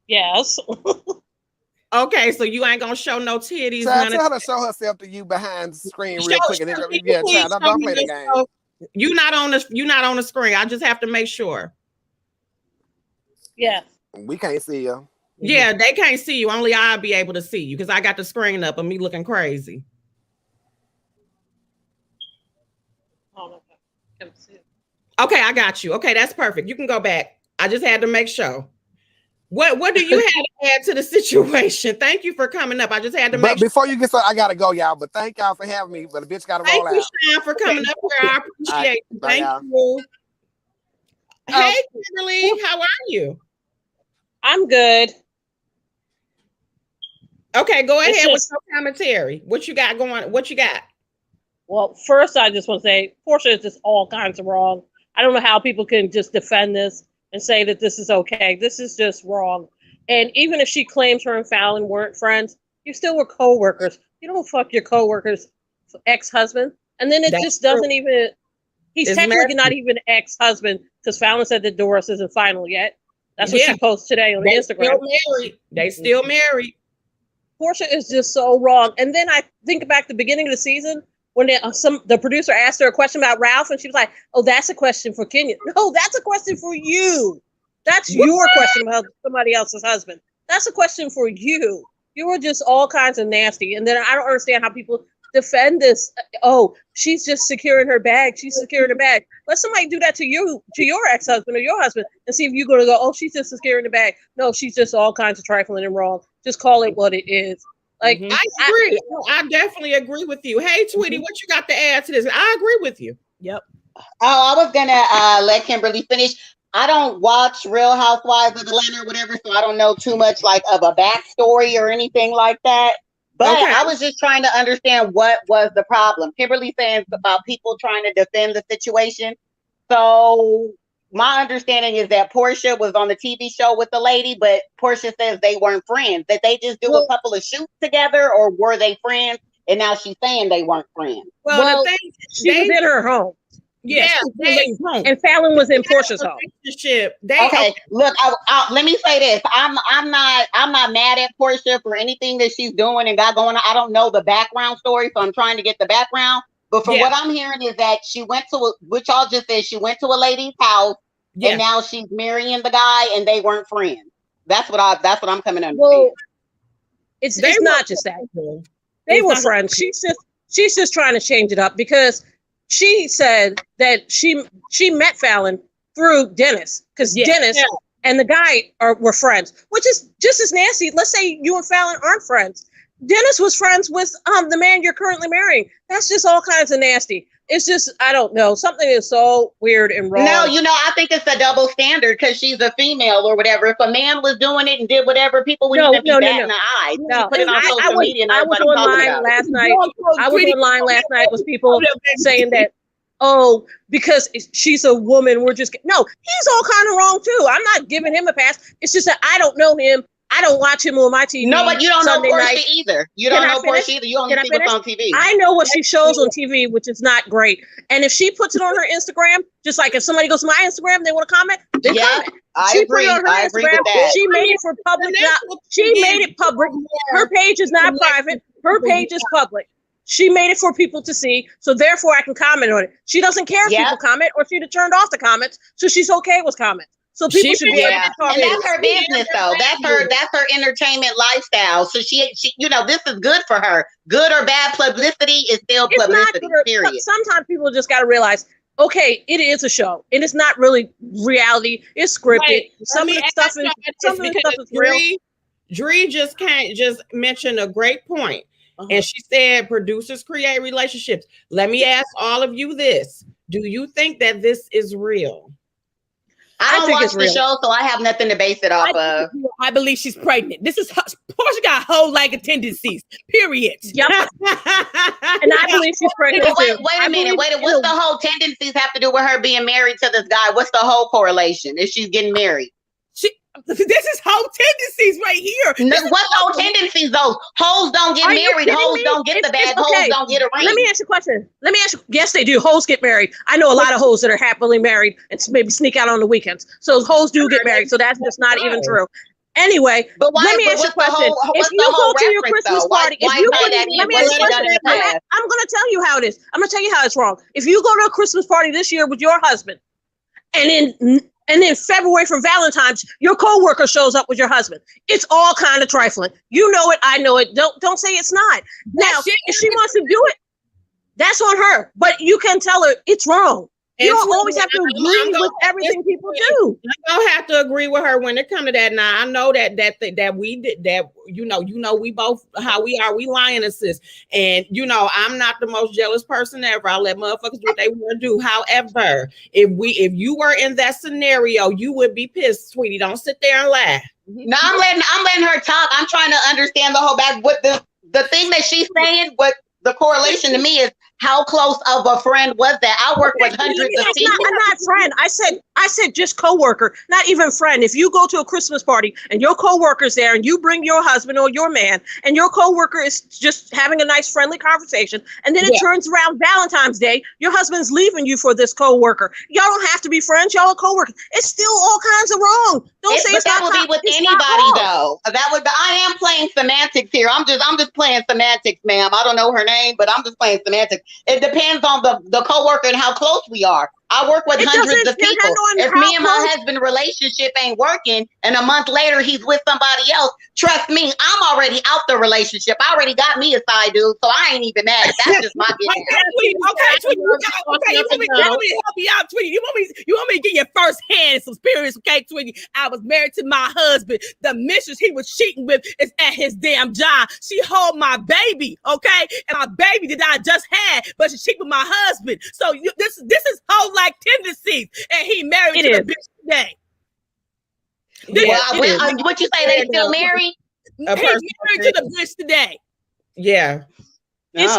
Yes. Okay, so you ain't gonna show no titties. Tell her to show herself to you behind the screen real quick. Don't play the game. You're not on the screen. I just have to make sure. Yeah. We can't see you. Yeah, they can't see you. Only I'll be able to see you because I got the screen up of me looking crazy. Okay, I got you. Okay, that's perfect. You can go back. I just had to make sure. What do you have to add to the situation? Thank you for coming up. I just had to make sure. Before you get started, I gotta go, y'all. But thank y'all for having me. But the bitch gotta roll out. Thank you, Sean, for coming up here. I appreciate it. Thank you. Hey, Kimberly, how are you? I'm good. Okay, go ahead with your commentary. What you got going? What you got? Well, first, I just want to say Porsha is just all kinds of wrong. I don't know how people can just defend this and say that this is okay. This is just wrong. And even if she claims her and Falynn weren't friends, you still were co-workers. You don't fuck your co-worker's ex-husband. And then it just doesn't even, He's It's technically messy. not even ex-husband because Falynn said the divorce isn't final yet. That's what Yeah. she posted today on They Instagram. still married. They still married. Porsha is just so wrong. And then I think back to the beginning of the season when the producer asked her a question about Ralph, and she was like, "Oh, that's a question for Kenya." No, that's a question for you. That's your question about somebody else's husband. That's a question for you. You were just all kinds of nasty. And then I don't understand how people defend this. Oh, she's just securing her bag. She's securing her bag. Let somebody do that to you, to your ex-husband or your husband, and see if you're going to go, oh, she's just securing the bag. No, she's just all kinds of trifling and wrong. Just call it what it is. Like, I agree. I definitely agree with you. Hey, Tweety, what you got to add to this? I agree with you. Yep. Oh, I was gonna let Kimberly finish. I don't watch Real Housewives of Atlanta or whatever, so I don't know too much like of a backstory or anything like that. But Okay. I was just trying to understand what was the problem. Kimberly saying about people trying to defend the situation. So my understanding is that Porsha was on the TV show with the lady, but Porsha says they weren't friends. That they just do a couple of shoots together, or were they friends? And now she's saying they weren't friends. Well, the thing, she was in her home. yeah, And Falynn was in Porsha's home. relationship. Okay, look, let me say this. I'm not mad at Porsha for anything that she's doing and got going on. I don't know the background story, so I'm trying to get the background. But from what I'm hearing is that she went to which y'all just said, she went to a lady's house and now she's marrying the guy and they weren't friends. That's what I'm coming to understand. Well, it's not just that. They were friends. She's just trying to change it up because she said that she met Falynn through Dennis because Dennis and the guy were friends, which is just as nasty. Let's say you and Falynn aren't friends. Dennis was friends with the man you're currently marrying. That's just all kinds of nasty. It's just, I don't know. Something is so weird and wrong. No, I think it's a double standard because she's a female or whatever. If a man was doing it and did whatever, people wouldn't even be batting an eye. No, put it on social media and I was online last night. I was online last night with people saying that, oh, because she's a woman, we're just no. He's all kind of wrong too. I'm not giving him a pass. It's just that I don't know him. I don't watch him on my TV. No, but you don't Sunday know Porsha night. either. You don't know Porsha either. You only see what's on TV. I know what she shows on TV, which is not great. And if she puts it on her Instagram, just like if somebody goes to my Instagram and they want to comment, they comment. I She agree. put it on her I agree with Instagram. that. She made it for public. She made it public. Her page is not private. Her page is public. She made it for people to see, so therefore I can comment on it. She doesn't care if people comment, or she'd have turned off the comments, so she's okay with comments. So people should be able to talk. And that's her business, though. That's her entertainment lifestyle. So she, this is good for her. Good or bad publicity is still publicity. Period. Sometimes people just got to realize, okay, it is a show, and it's not really reality. It's scripted. Some of the stuff is real. Dree just mentioned a great point. And she said producers create relationships. Let me ask all of you this. Do you think that this is real? I don't watch the show, so I have nothing to base it off of. I believe she's pregnant. Porsha got whole like tendencies. Period. Yep. And I believe she's pregnant. Wait a minute. What's the whole tendencies have to do with her being married to this guy? What's the whole correlation if she's getting married? This is whole tendencies right here. What's whole tendencies though? Hoes don't get married. Hoes don't get the bag. Hoes don't get a ring. Let me ask you a question. Yes, they do. Hoes get married. I know a lot of hoes that are happily married and maybe sneak out on the weekends. So hoes do get married. So that's just not even true. Anyway, let me ask you a question. If you go to your Christmas party, I'm going to tell you how it is. I'm going to tell you how it's wrong. If you go to a Christmas party this year with your husband, and then February for Valentine's, your coworker shows up with your husband. It's all kind of trifling. You know it. I know it. Don't say it's not. Now, if she wants to do it, that's on her. But you can tell her it's wrong. You don't always have to agree with everything people do. I don't have to agree with her when it comes to that. Now I know that we did that. We both how we are. We lionesses, and I'm not the most jealous person ever. I let motherfuckers do what they want to do. However, if you were in that scenario, you would be pissed, sweetie. Don't sit there and laugh. No, I'm letting her talk. I'm trying to understand the whole back. What the thing that she's saying. What the correlation to me is how close of a friend was that? I work with hundreds of people. I'm not friend. I said just coworker, not even friend. If you go to a Christmas party and your coworker's there and you bring your husband or your man and your coworker is just having a nice friendly conversation, and then it turns around Valentine's Day, your husband's leaving you for this coworker. Y'all don't have to be friends. Y'all are coworkers. It's still all kinds of wrong. Don't say it's that not would be with anybody though. That would. I am playing semantics here. I'm just playing semantics, ma'am. I don't know her name, but I'm just playing semantics. It depends on the coworker and how close we are. I work with hundreds of people. If me and my husband relationship ain't working and a month later he's with somebody else, trust me, I'm already out the relationship. I already got me a side dude, so I ain't even mad. That's just my business. Okay, you want me to help you out, Tweety? You want me to get your first hand experience, okay, Tweety? I was married to my husband. The mistress he was cheating with is at his damn job. She hold my baby, okay? And my baby that I just had, but she cheated with my husband. So this is whole like tendencies, and he married to the bitch today. What you say? They still married? He's married to the bitch today. Yeah. It's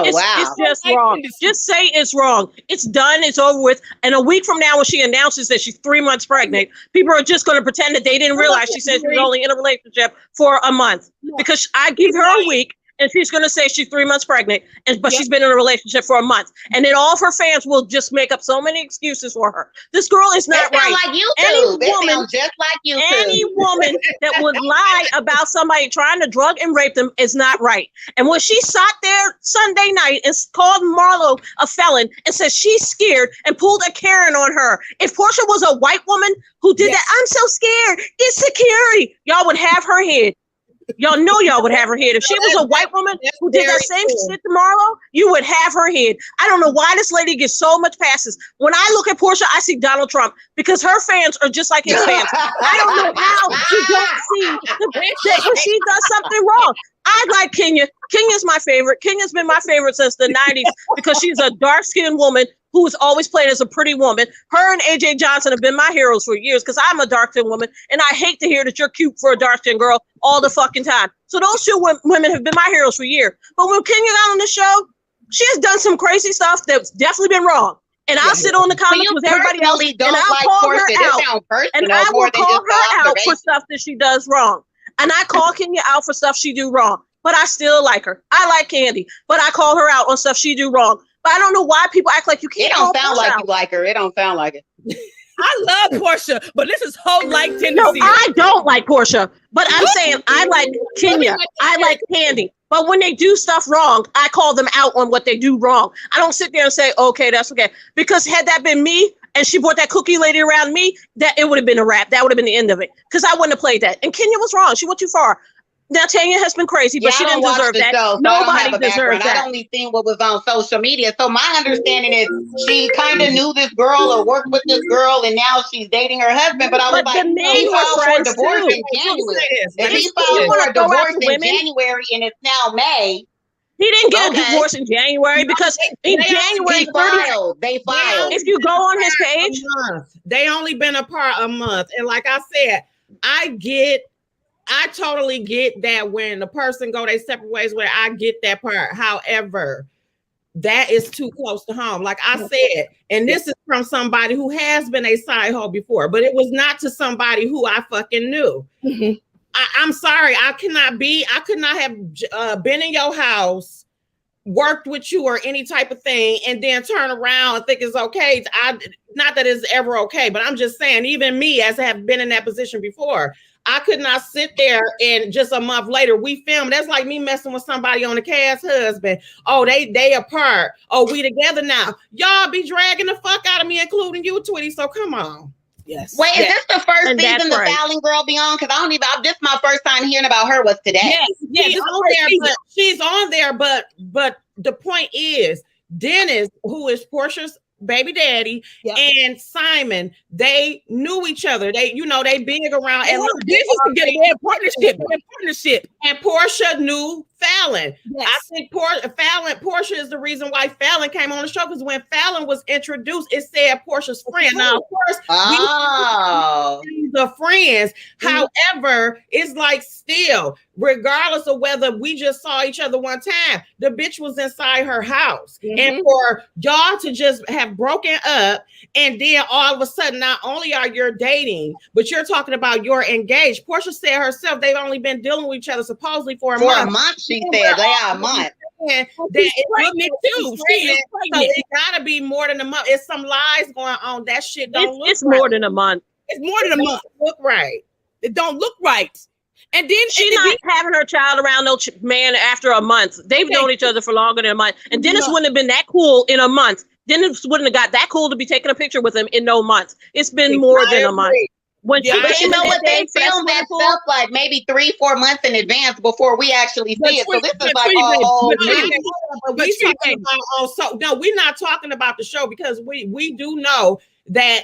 just wrong. Just say it's wrong. It's done. It's over with. And a week from now, when she announces that she's 3 months pregnant, people are just going to pretend that they didn't realize she said she was only in a relationship for a month. Because I give her a week, and she's going to say she's 3 months pregnant, but she's been in a relationship for a month. And then all of her fans will just make up so many excuses for her. This girl is not right. Like YouTube. It sounds just like YouTube. Any woman that would lie about somebody trying to drug and rape them is not right. And when she sat there Sunday night and called Marlo a felon and said she's scared and pulled a Karen on her, if Porsha was a white woman who did that, I'm so scared, it's security, y'all would have her head. Y'all know y'all would have her head. If she was a white woman who did that same shit to Marlo, you would have her head. I don't know why this lady gets so much passes. When I look at Porsha, I see Donald Trump because her fans are just like his fans. I don't know how you don't see that when she does something wrong. I like Kenya. Kenya's my favorite. Kenya's been my favorite since the 90s because she's a dark-skinned woman who is always played as a pretty woman. Her and AJ Johnson have been my heroes for years because I'm a dark-skinned woman, and I hate to hear that you're cute for a dark-skinned girl all the fucking time. So those two women have been my heroes for years. But when Kenya got on the show, she has done some crazy stuff that's definitely been wrong. And I'll sit on the comments with everybody else, and I'll call her out. And I will call her out for stuff that she does wrong. And I call Kenya out for stuff she do wrong. But I still like her. I like Candy, but I call her out on stuff she do wrong. But I don't know why people act like you can't. It don't sound like you like her. It don't sound like it. I love Porsha, but this is whole like tendency. No, I don't like Porsha, but I'm saying I like Kenya. I like Candy. But when they do stuff wrong, I call them out on what they do wrong. I don't sit there and say, okay, that's okay. Because had that been me and she brought that cookie lady around me, that it would have been a wrap. That would have been the end of it. Because I wouldn't have played that. And Kenya was wrong. She went too far. Now, Tanya has been crazy, but she didn't deserve that. Show, so nobody deserves that. I only seen what was on social media. So my understanding is she kind of knew this girl or worked with this girl, and now she's dating her husband. But I was like, he filed for a divorce in January. If he filed for a divorce in January and it's now May, he didn't get a divorce in January because in January they filed. If you go on his page, they only been apart a month, and like I said, I totally get that when the person go their separate ways, where I get that part. However, that is too close to home. Like I said, and this is from somebody who has been a side hoe before, but it was not to somebody who I fucking knew. Mm-hmm. I'm sorry. I could not have been in your house, worked with you or any type of thing, and then turn around and think it's okay. Not that it's ever okay, but I'm just saying, even me, as I have been in that position before, I could not sit there and just a month later we film. That's like me messing with somebody on the cast husband. Oh, they apart. Oh, we together now. Y'all be dragging the fuck out of me, including you, Tweety. So come on. Yes. Wait, is this the first season the Falynn girl be on? Because this is my first time hearing about her was today. Yes, she's on there, but the point is, Dennis, who is Porsha's baby daddy, and Simon, they knew each other. They big around and business together. They had partnership. And Porsha knew Falynn. Yes. I think Porsha is the reason why Falynn came on the show, because when Falynn was introduced, it said Porsha's friend. Now, of course, we are friends. However, it's like still regardless of whether we just saw each other one time. The bitch was inside her house. And for y'all to just have broken up, and then all of a sudden, not only are you dating, but you're talking about you're engaged. Porsha said herself, they've only been dealing with each other supposedly for a month. She said they are a month. That pregnant too. She is so it gotta be more than a month. It's some lies going on. That shit don't look it's right. more than a month. It's more than a month. Look right. It don't look right. And then She's not having her child around no man after a month. They've known each other for longer than a month. And Dennis wouldn't have been that cool in a month. Dennis wouldn't have got that cool to be taking a picture with him in no month. It's been more than a month. When But you know what? They film that stuff like maybe 3-4 months in advance before we actually see it. So this is like a whole we're not talking about the show because we do know that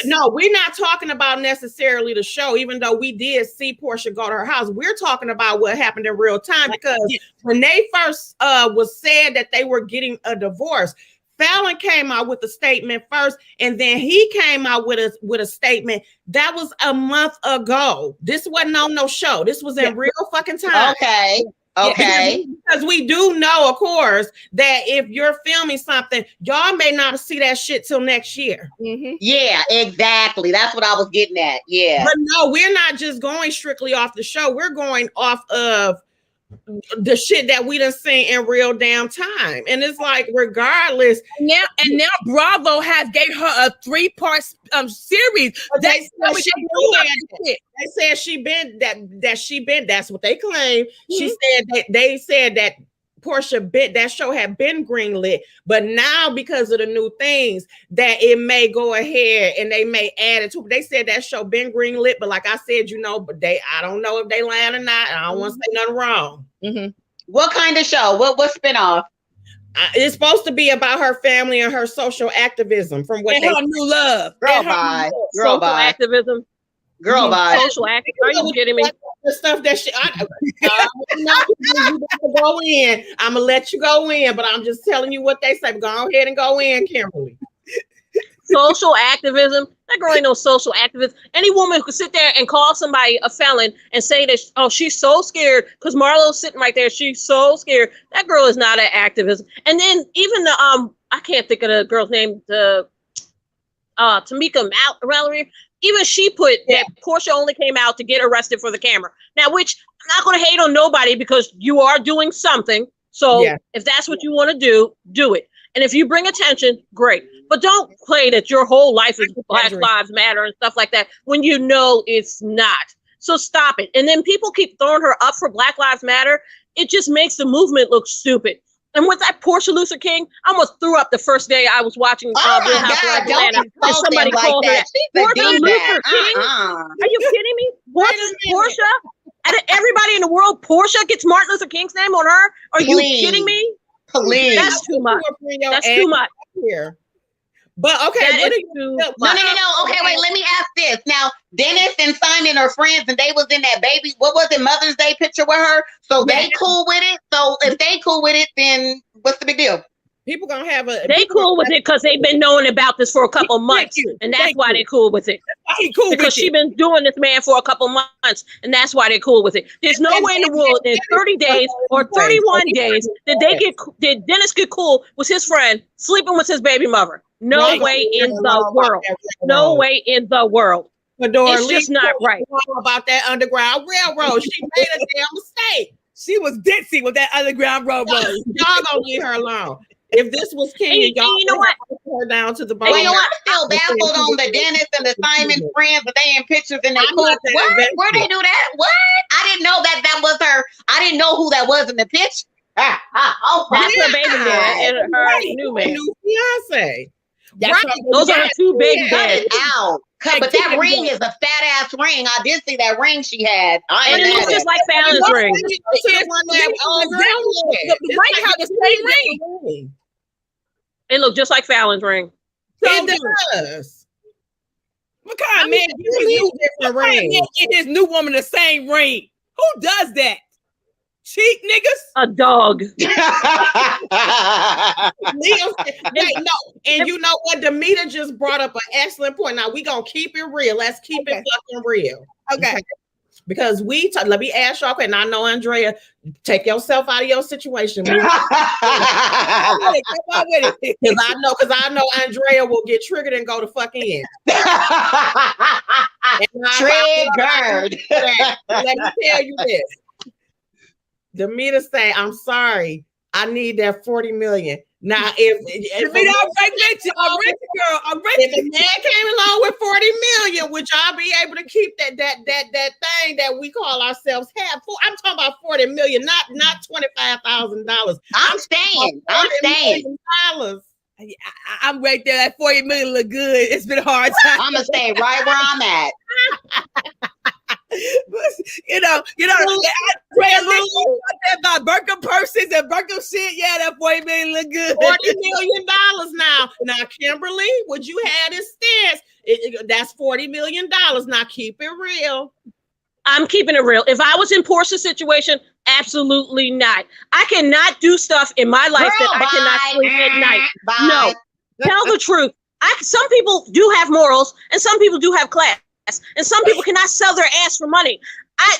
no, we're not talking about necessarily the show, even though we did see Porsha go to her house. We're talking about what happened in real time, because when they first was said that they were getting a divorce, Falynn came out with a statement first, and then he came out with a statement that was a month ago. This wasn't on no show. This was in real fucking time. Okay. Because we do know, of course, that if you're filming something, y'all may not see that shit till next year. Yeah, exactly. That's what I was getting at. Yeah. But no, we're not just going strictly off the show. We're going off of the shit that we done seen in real damn time. And it's like, regardless. Now Bravo has gave her a 3-part series. They said she been that's what they claim. She said that they said that Porsha that show had been greenlit, but now because of the new things that it may go ahead and they may add it to. They said that show been greenlit, but like I said, but I don't know if they lying or not. I don't want to say nothing wrong. What kind of show? What spinoff? It's supposed to be about her family and her social activism. From what her new love, girl, bye, social activism. Girl, bye. Social activism. Are you kidding me? The stuff that you go in. I'm gonna let you go in, but I'm just telling you what they say. Go ahead and go in, Kimberly. Social activism. That girl ain't no social activist. Any woman who could sit there and call somebody a felon and say that, oh, she's so scared because Marlo's sitting right there. She's so scared. That girl is not an activist. And then even the I can't think of the girl's name. The Tamika Mallory. Even she put that Porsha only came out to get arrested for the camera. Now, which I'm not going to hate on nobody because you are doing something. So if that's what you want to do, do it. And if you bring attention, great. But don't play that your whole life is Black Lives Matter and stuff like that when you know it's not. So stop it. And then people keep throwing her up for Black Lives Matter. It just makes the movement look stupid. And with that Porsha Luther King, I almost threw up the first day I was watching Real Housewives of Atlanta. And somebody called her Porsha Luther King. Are you kidding me? Porsha? Out of everybody in the world, Porsha gets Martin Luther King's name on her? Are you kidding me? Please. That's too much. That's too much. Here. But okay, no. Okay, wait, let me ask this. Now, Dennis and Simon are friends and they was in that baby, what was it, Mother's Day picture with her? So they cool with it? So if they cool with it, then what's the big deal? People gonna have they cool with it because they've been knowing about this for a couple months, and that's why they cool with it. Because she been doing this man for a couple months, and that's why they cool with it. There's no way in the world in 30 days or 31 days did Dennis get cool with his friend sleeping with his baby mother. No way in the world. No way in the world. It's just not right. About that Underground Railroad, she made a damn mistake. She was ditzy with that Underground Railroad. Y'all gonna leave her alone. If this was King, y'all you know what? Her down to the bone. Wait, I'm still baffled on the Dennis and the Simon friends, but they in pictures and they cool. What? Where they do that? What? I didn't know that was her. I didn't know who that was in the picture. That's her baby man and her new man. New fiance. Right. Those are two baby dads. Out. But that ring is a fat ass ring. I did see that ring she had. And it looks just like Falynn's ring. It looked just like Falynn's ring. It does. What kind of man get his new woman the same ring? Who does that? Cheap niggas? A dog. And you know what? Demeter just brought up an excellent point. Now we gonna keep it real. Let's keep it fucking real. Okay. Because let me ask y'all, and I know Andrea, take yourself out of your situation. Come on with it. Because I know Andrea will get triggered and go to fuck in. Triggered. Let me tell you this. Demeter say, I'm sorry, I need that 40 million. Now, if a man came along with 40 million, would y'all be able to keep that thing that we call ourselves have? I'm talking about 40 million, not $25,000. I'm staying. I'm right there. That 40 million look good. It's been a hard time. I'm gonna stay right where I'm at. you know, about Birkin purses and Birkin shit. Yeah, that 40 million look good. $40 million now. Now, Kimberly, would you have this stance? That's $40 million. Now, keep it real. I'm keeping it real. If I was in Porscha's situation, absolutely not. I cannot do stuff in my life that I cannot sleep at night. No, tell the truth. Some people do have morals, and some people do have class. And some people cannot sell their ass for money.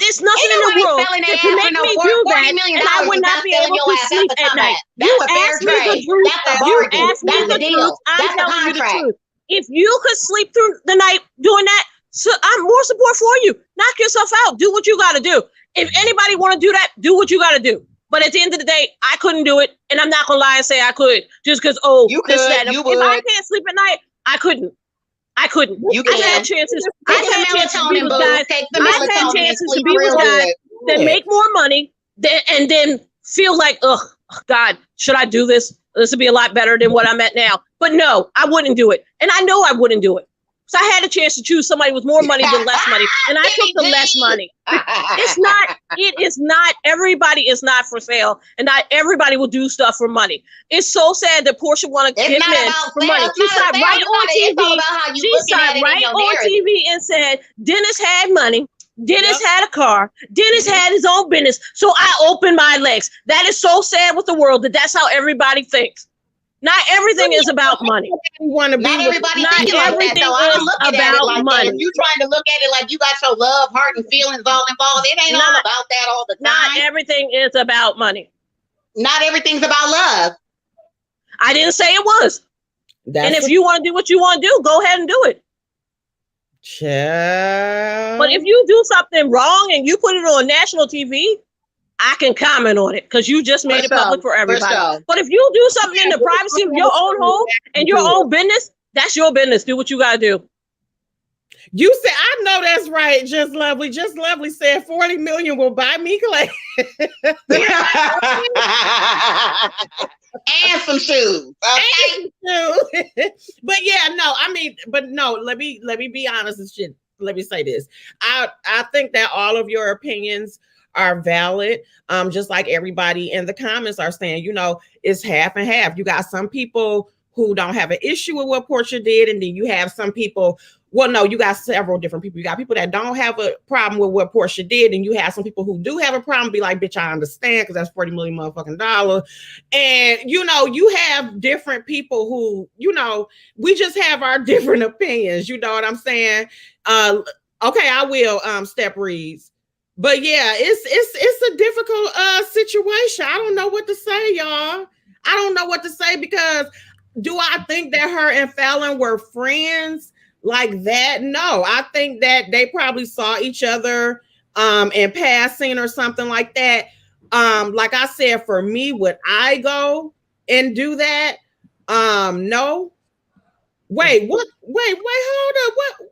There's nothing in the world that can make me do that, and I would not be able to sleep at night. You asked me the truth. You asked me the truth. I'm telling you the truth. If you could sleep through the night doing that, so I'm more support for you. Knock yourself out. Do what you got to do. If anybody want to do that, do what you got to do. But at the end of the day, I couldn't do it, and I'm not gonna lie and say I could just because you could. If I can't sleep at night, I couldn't. You can. I had chances. I had chances to be with guys. I had chances to be with guys that make more money and then feel like, oh God, should I do this? This would be a lot better than what I'm at now. But no, I wouldn't do it. And I know I wouldn't do it. So I had a chance to choose somebody with more money than less money. And I took the less money. It is not, everybody is not for sale. And not everybody will do stuff for money. It's so sad that Porscha want to get men for money. She sat right on TV. She sat right on TV and said, Dennis had money. Dennis had a car. Dennis had his own business. So I opened my legs. That is so sad with the world that's how everybody thinks. Not everything is about money. Not everybody thinking like that, though. I don't look at it like that. If you trying to look at it like you got your love, heart, and feelings all involved, it ain't all about that all the time. Not everything is about money. Not everything's about love. I didn't say it was. And if you want to do what you want to do, go ahead and do it. But if you do something wrong and you put it on national TV, I can comment on it because you just made it public for everybody. But if you do something in the privacy of your own home and your own business, that's your business. Do what you got to do. You said, I know that's right. Just Lovely. Just Lovely said 40 million will buy me clay. And some shoes. Okay. But yeah, no, I mean, but no, let me be honest and shit. Let me say this. I think that all of your opinions are valid. Just like everybody in the comments are saying, you know, it's half and half. You got some people who don't have an issue with what Porscha did, and then you have some people. Well, no, you got several different people. You got people that don't have a problem with what Porscha did, and you have some people who do have a problem. Be like, bitch, I understand because that's 40 million motherfucking dollars. And you know, you have different people who, you know, we just have our different opinions. You know what I'm saying? Okay, I will step reads. But yeah, it's a difficult situation. I don't know what to say, y'all. I don't know what to say because do I think that her and Falynn were friends like that? No, I think that they probably saw each other in passing or something like that. Like I said, for me, would I go and do that? No. Wait, what? Wait, hold up. What?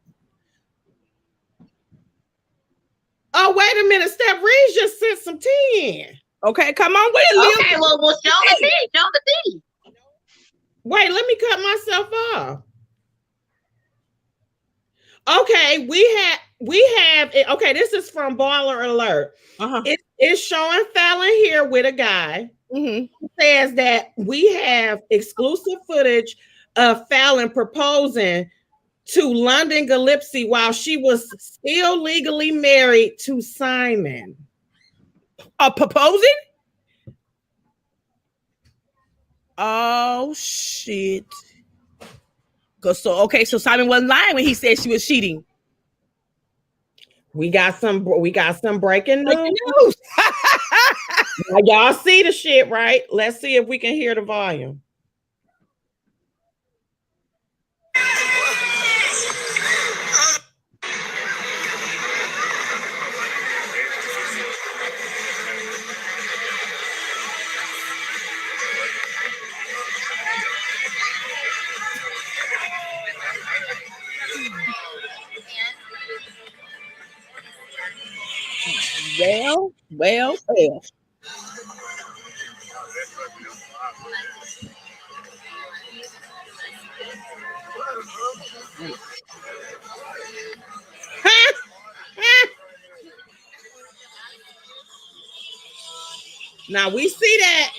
Oh, wait a minute. Steph Reeves just sent some tea in. Okay, come on with it, Leo. Okay, well, show the tea. Show the tea. Wait, let me cut myself off. Okay, we have okay, this is from Baller Alert. It's showing Falynn here with a guy. It says that we have exclusive footage of Falynn proposing to London Gillespie while she was still legally married to Simon. Proposing? Oh shit. So Simon wasn't lying when he said she was cheating. We got some breaking news. Now, y'all see the shit, right? Let's see if we can hear the volume. Well. Now we see that.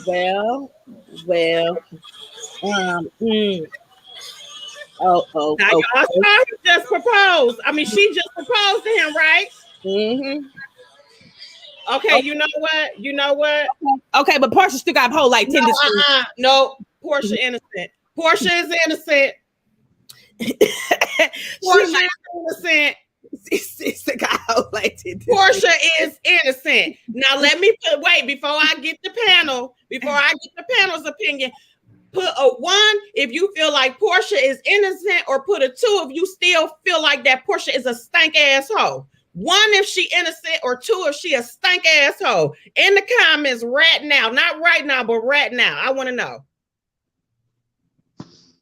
Well. Now y'all saw him just propose. I mean, she just proposed to him, right? Mm-hmm. Okay, you know what? Okay, but Porsha still got a whole like tendency. No, Porsha innocent. Porsha is innocent. Porsha is innocent. Porsha is innocent. Now let me wait before I get the panel's opinion. Put a 1 if you feel like Porsha is innocent, or put a 2 if you still feel like that Porsha is a stank asshole. 1 if she innocent, or 2 if she a stank asshole. In the comments right now, not right now, but right now. I want to know.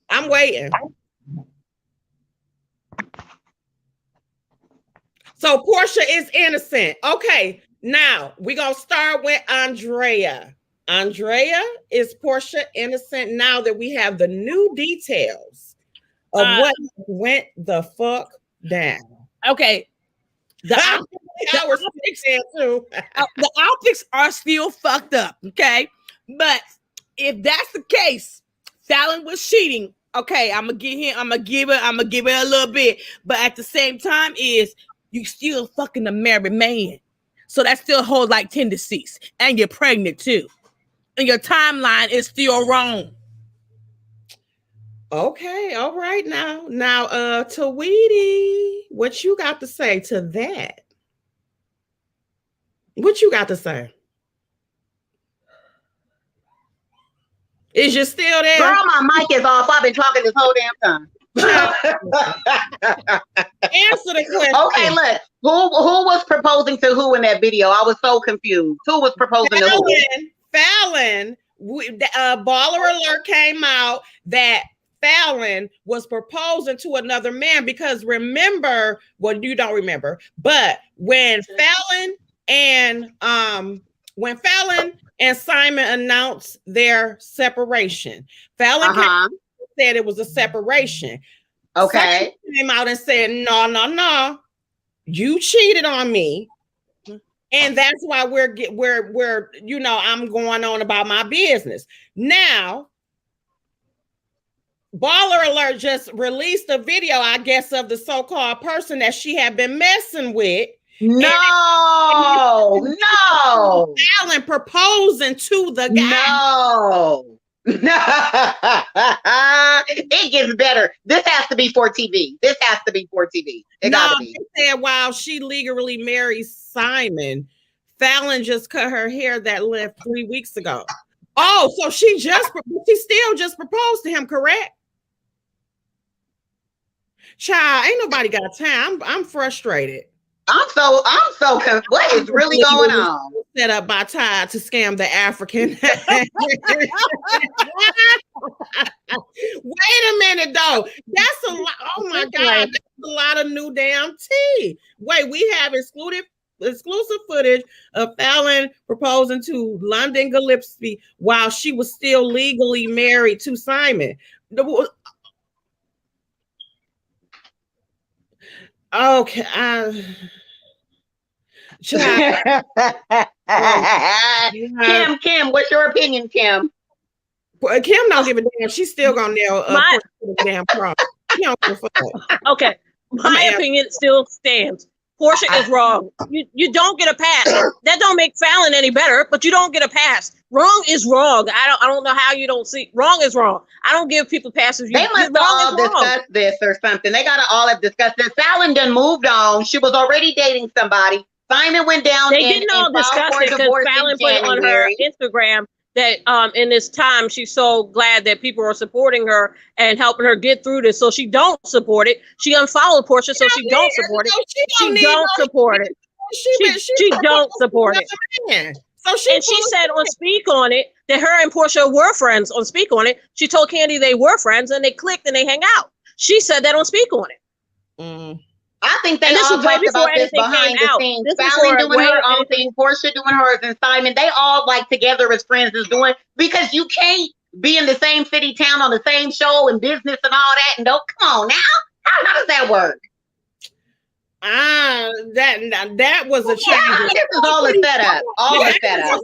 I'm waiting. So Porsha is innocent. Okay, now we're gonna start with Andrea. Andrea, is Porsha innocent now that we have the new details of what went the fuck down? Okay. The optics are still fucked up, okay? But if that's the case, Falynn was cheating. Okay, I'm gonna give it a little bit, but at the same time, is you still fucking a married man, so that still holds like tendencies, and you're pregnant too, and your timeline is still wrong. Okay, all right now, Tweety, what you got to say to that? What you got to say? Is you still there? Girl, my mic is off. I've been talking this whole damn time. Answer the question. Okay, look. Who was proposing to who in that video? I was so confused. Who was proposing to who? Falynn. Baller alert came out that Falynn was proposing to another man, because remember, well, you don't remember, but when Falynn and Simon announced their separation, Falynn said it was a separation. Okay. Simon came out and said, no, you cheated on me, and that's why we're I'm going on about my business. Now, Baller Alert just released a video, I guess, of the so-called person that she had been messing with. No. Falynn proposing to the guy. It gets better. This has to be for TV. It gotta be. They said while she legally married Simon, Falynn just cut her hair that left 3 weeks ago. Oh, so she still just proposed to him, correct? Child, ain't nobody got time. I'm frustrated. I'm so what is really going on? Set up by Ty to scam the African. Wait a minute, though. That's a lot. Oh my God, that's a lot of new damn tea. Wait, we have exclusive footage of Falynn proposing to London Gillespie while she was still legally married to Simon. Okay. Kim, what's your opinion, Kim? Kim don't give a damn. She's still gonna nail the damn problem. Okay, my opinion still stands. Porsha is wrong. You don't get a pass. That don't make Falynn any better, but you don't get a pass. Wrong is wrong. I don't know how you don't see. Wrong is wrong. I don't give people passes. They must all discuss this or something. They gotta all have discussed this. Falynn done moved on. She was already dating somebody. Simon went down. They didn't all discuss it because Falynn put it on her Instagram that in this time she's so glad that people are supporting her and helping her get through this. So she don't support it. She unfollowed Porsha, so she don't support it. She don't support it. She don't support it. So she said on Speak On It that her and Porsha were friends on Speak On It. She told Candy they were friends and they clicked and they hang out. She said that on Speak On It. I think they all talked about this behind the scenes. Falynn doing her own thing, Porsha doing hers, and Simon. They all like together as friends is doing, because you can't be in the same city, town, on the same show and business and all that. And don't come on now. How does that work? That was a change. Yeah, this is all a setup. All a setup.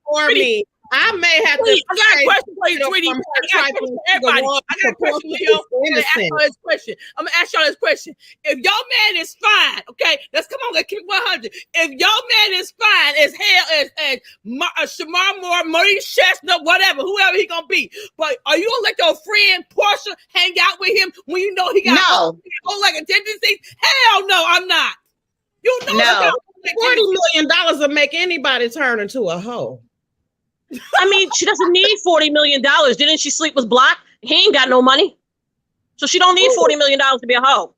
For me. I may have to. I got a question for you, Tweety. I got a question for everybody. I got a question, Leo. I'm gonna ask y'all this question. If your man is fine, okay, let's keep it 100. If your man is fine as hell as Shamar Moore, Maurice Chestnut, whatever, whoever he gonna be, but are you gonna let your friend Porsha hang out with him when you know he got like a tendency? Hell no, I'm not. You know, no. $40 million will make anybody turn into a hoe. I mean, she doesn't need $40 million. Didn't she sleep with Block? He ain't got no money. So she don't need $40 million to be a hoe.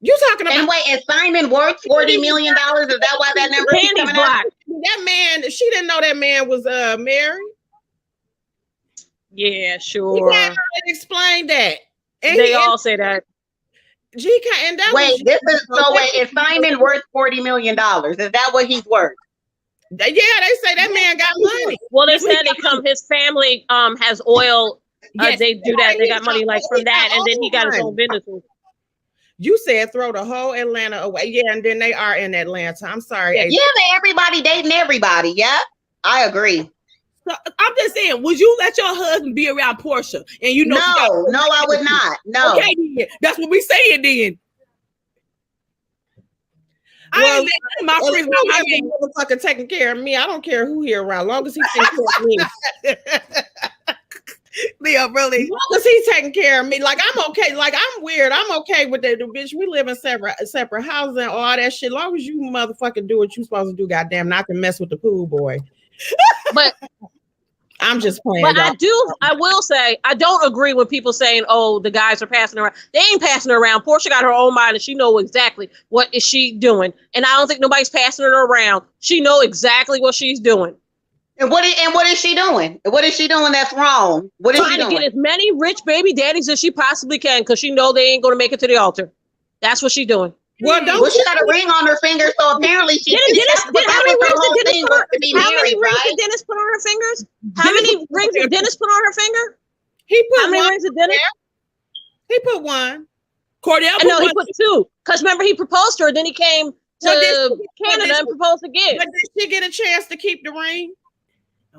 You talking about? And wait, is Simon worth $40 million? Is that why that number is coming Block. That man, she didn't know that man was married. Yeah, sure. You can't explain that. And they all say that. And that wait, is Simon worth $40 million? Is that what he's worth? Yeah, they say that man got money. Well, they said his family has oil. Yes, they do that. They got money like from that, and then he got his own businesses. You said throw the whole Atlanta away. Yeah, and then they are in Atlanta. I'm sorry. Yeah, but everybody dating everybody. Yeah, I agree. So I'm just saying, would you let your husband be around Porsha? And you know, no, I would not. No. Okay, then. That's what we saying then. Well, my friend, motherfucker taking care of me. I don't care who here around, long as he's taking care of me. Leo, really? As long as he's taking care of me, like I'm okay. Like I'm weird. I'm okay with that, bitch. We live in separate houses and all that shit. Long as you motherfucking do what you supposed to do, goddamn, not to mess with the pool boy. But I'm just playing. But I will say, I don't agree with people saying, oh, the guys are passing her around. They ain't passing her around. Porsha got her own mind and she know exactly what is she doing. And I don't think nobody's passing her around. She know exactly what she's doing. And what is she doing? What is she doing that's wrong? What is she doing? Trying to get as many rich baby daddies as she possibly can because she know they ain't going to make it to the altar. That's what she's doing. Well, she got a ring on her finger, so apparently she. How many rings did Dennis put on her fingers? How many rings did Dennis put on her finger? He put how many rings did Dennis? He put one. Cordell. No, he put two. Because remember, he proposed to her, then he came to Canada and proposed again. But did she get a chance to keep the ring?